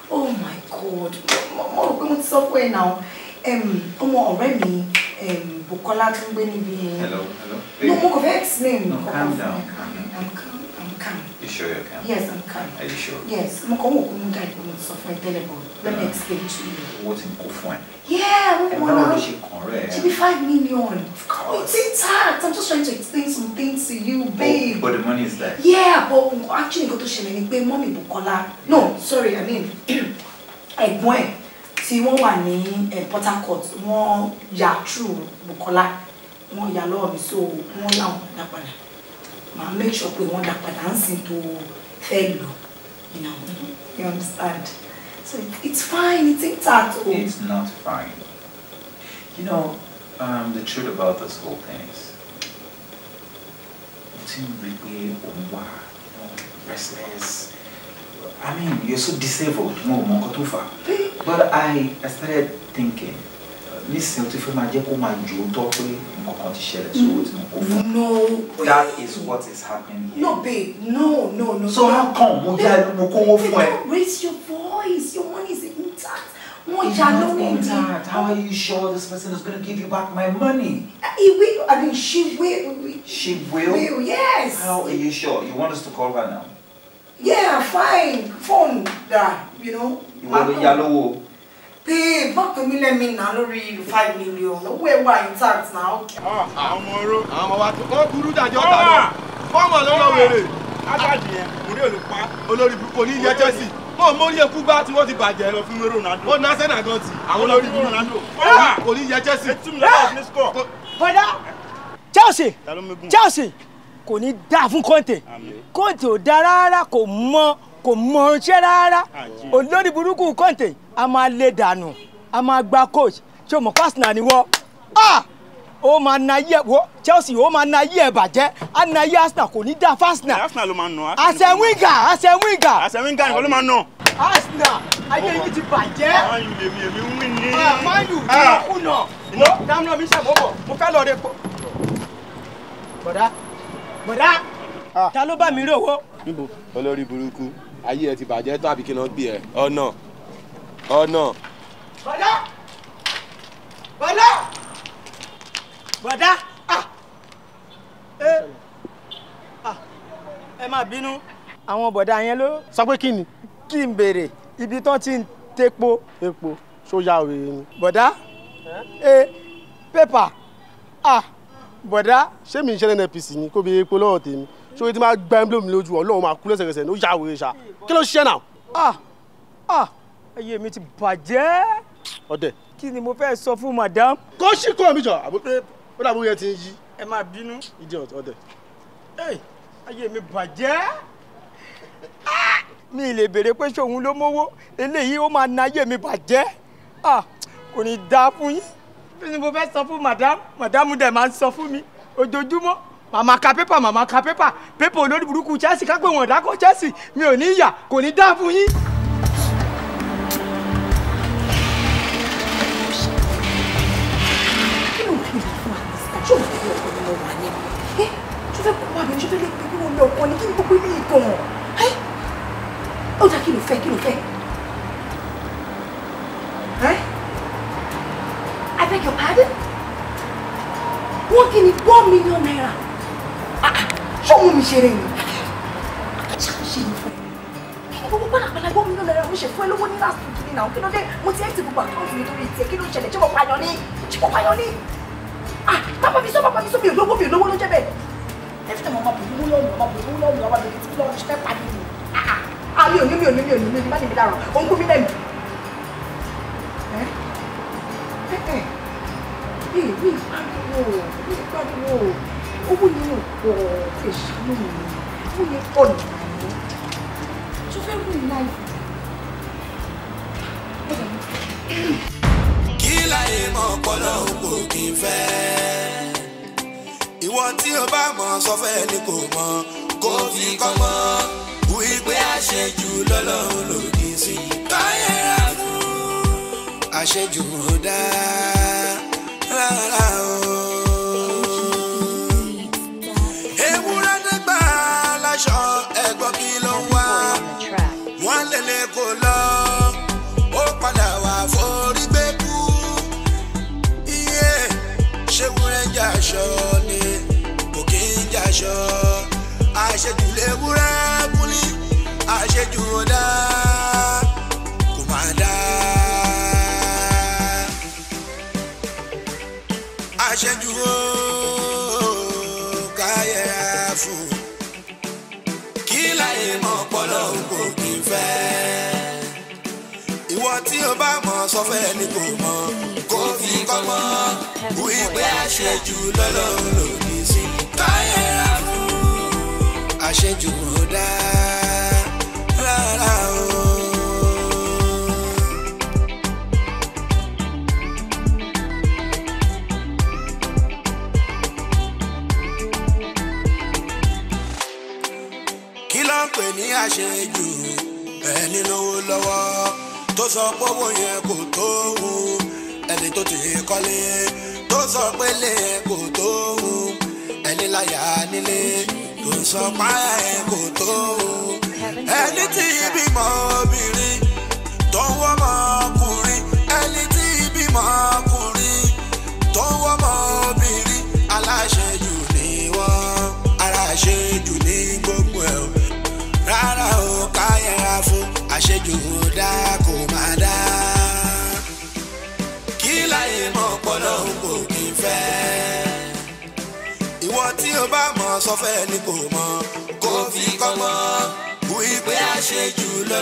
S10: Oh my God. More going to suffer now. Already, Bukola to be.
S14: Hello.
S10: No, more vex name.
S14: No, calm down.
S10: I'm calm.
S14: You sure you're calm?
S10: Yes, I'm calm.
S14: Are you sure?
S10: Yes. Let me explain to you.
S14: What's in Kofwan?
S10: Yeah,
S14: she
S10: be 5 million. Of course. It's intact. I'm just trying to explain some things to you, babe.
S14: But the money is there.
S10: Yeah, but actually go to Sheleni pay mommy Bukola. No, sorry, I mean ẹ̀gbọ́n ẹ̀ tí wọ́n wà ní Port Harcourt, wọ́n yà through Bukola. Wọ́n yà lọ́wọ́ mi so wọ́n láwọn dá padà. Ma make sure pé wọ́n dá padà ń sìn tó fẹ́ lò. You know, you understand? So it's fine, it's intact.
S14: It's not fine. You know, the truth about this whole thing is, it's really restless. I mean, you're so disabled, but I started thinking, no, that is what is happening here.
S10: No, babe, no.
S14: So how come?
S10: Raise your voice. Your money is intact.
S14: It's not intact. How are you sure this person is going to give you back my money?
S10: He will. I mean, she will.
S14: She will?
S10: Yes.
S14: How are you sure? You want us to call her now?
S10: Yeah, fine. Phone that, you know.
S14: You want the yellow?
S10: Babe, not to me, let me now read 5 million. Where were intact now?
S3: I'm guru that you're done. Come on, Lord. Olórí kò ní yẹ Chelsea. Mo mo rí eku bá tí wọ́n ti bàjẹ́ lọ fún Ronaldo. Ó na Arsenal gan ti. Àwọn olórí Ronaldo. Kò ní yẹ Chelsea.
S16: Bọ́dá Chelsea kò ní dá fún Conte. Conte ò dá rárá, kò mọ iṣẹ́ rárá. Olórí burúkú Conte a máa lé dànù, a máa gba coach. Ṣé o mọ̀ Arsenal ni wọ́n? ó máa na ayé ẹ̀ wo Chelsea ó máa na ayé ẹ̀ bàjẹ́ á na ayé Arsenal kò ní dá fásnà.
S17: Arsenal ló máa nà.
S16: àṣẹwíngà
S17: àṣẹwíngà nìkan ló máa nà.
S16: Arsenal ayé yìí ti bàjẹ́.
S17: Man U lèmi èmi ń win ní.
S16: Man U tí wọ́n kùnà. dáná mi ṣàmọ́bọ̀ mo fẹ́ lọ rẹ pọ̀. bọ̀dá ta ló bá mi rí owó.
S18: níbo olórí burúkú ayé ẹ ti bàjẹ́ tó àbí kí náà gbé ẹ ọ̀nà.
S16: bọ̀dá ẹ má bínú àwọn bọ̀dá yẹn ló.
S19: sọ pé kí ni.
S16: kí n béèrè ibi tán ti ń tepo.
S19: epo sójà òwe ni.
S16: bọ̀dá pépà bọ̀dá.
S19: ṣé mi ń ṣẹlẹ̀ NNPC ni kó bí epo lọ́wọ́ tèmi ṣé tí máa gbá ẹ́ńblómi lójú ọlọ́run máa kú lẹ́sẹ̀kẹsẹ̀ ní ó yà wèrè ṣá kí ló ṣiṣẹ́ náà.
S16: ayé mi ti bàjẹ́.
S19: ọ̀dẹ̀.
S16: kí ni mo fẹ́ sọ fún madam.
S19: kó ṣì kó mi jọ àbúrò ó dàbí yẹn ti ń yí.
S16: ẹ má bínú.
S19: idiot ọ̀dẹ̀.
S16: ayé mi bàjẹ́. mi lè béèrè pé ṣòun ló mówó eléyìí ó máa na ayé mi bàjẹ́. kò ní dáa fún yín. kí ni mo fẹ́ sọ fún madam dẹ̀ máa ń sọ fún mi ojoojúmọ́. màmá ka pépà pépà olórí burúkú Chelsea ká pé wọn dákọ Chelsea mi ò ní yà kò ní dáa fún yín.
S10: ṣé o fẹ́ ọkọ ni mo wà ní ẹ ṣé o fẹ́ kó wà mí ṣé o fẹ́ lè pé kí wọ́n lé ọkọ ni kí ni gbogbo ilé ìgàn ẹ ó dà kí ló fẹ́ ẹ I beg your pardon wọ́n kí ni $1 million ṣé òun mi ṣeré ni ṣe ni fún kí ni gbogbo pàlàpàlà $1 million mo ṣe fún ẹ lówó ní last week ní náà kí ló dé mo ti ẹ́ ti gbogbo àkáǹtì mi torí ìtẹ́ kí ló ṣẹlẹ̀ ṣé mo pààyàn ní bàbá mi sọ mi ò lówó ló jẹ́ bẹ́ẹ̀ every time ọmọ bòbú lọ́wọ́ ọmọ àbẹ̀rẹ̀ tí lọ́wọ́ ṣe fẹ́ pàdé mi mi ò ní má níbi dára òun kú mi lẹ́nu. mi ìpariwo owó yẹn ò pọ̀ fẹ́ ṣàánú mi owó yẹn pọ̀ nìyẹn tó fẹ́ rú ìlà ìfẹ́.
S11: kí láyé mọ̀ ọpọlọ kò kí n fẹ́ ìwọ tí o bá mọ̀ sọ fẹ́ ni kò mọ̀ kó fi kọ́ mọ́ wípé àṣejù lọ́lọ́run lòdì sí káyẹ̀rá fún àṣejù dá rárá o. ewúrẹ́ nígbà láṣọ ẹ̀gbọ́n kí ló ń wá wọ́n lélẹ̀ kó lọ ó padà wá forí gbé kú iye ṣéwúrẹ́ jàṣọ ni kò kí ń jàṣọ àṣejù léwúrẹ́ kúlí àṣejù ọ̀dà kò má dá àṣejù ó káyẹ̀rá fún kí láyé mọ̀ ọpọlọ kò kí n fẹ́ ìwọ tí o bá mọ̀ sọ fẹ́ ni kò mọ̀ kó fi kọ́ mọ́ wípé àṣejù lọ́lọ́run lòdì sí káyẹ̀rá fún àṣejù dá rárá o. kí ló ń pè ní àṣejù ẹni lówó lọ́wọ́ tó sọ pé owó yẹn kò tó òun ẹni tó ti kọ́lé tó sọ pé lé kò tó òun ẹni láyà nílé tó sọ páyà yẹn kò tó òun ẹni tí bímọ obìnrin tó ń wọ́mọ ọkùnrin ẹni tí bímọ ọkùnrin tó ń wọ́mọ obìnrin aláṣejù ni wọ́n aláṣejù ní gbogbo ẹ̀ rárá o káyẹ̀rá fún àṣejù dá kò má dá kí láyé mọ̀ ọpọlọ kò kí n fẹ́ ìwọ tí o bá mọ̀ sọ fẹ́ ni kò mọ̀ kó fi kọ́ mọ́ wípé àṣejù lọ́lọ́.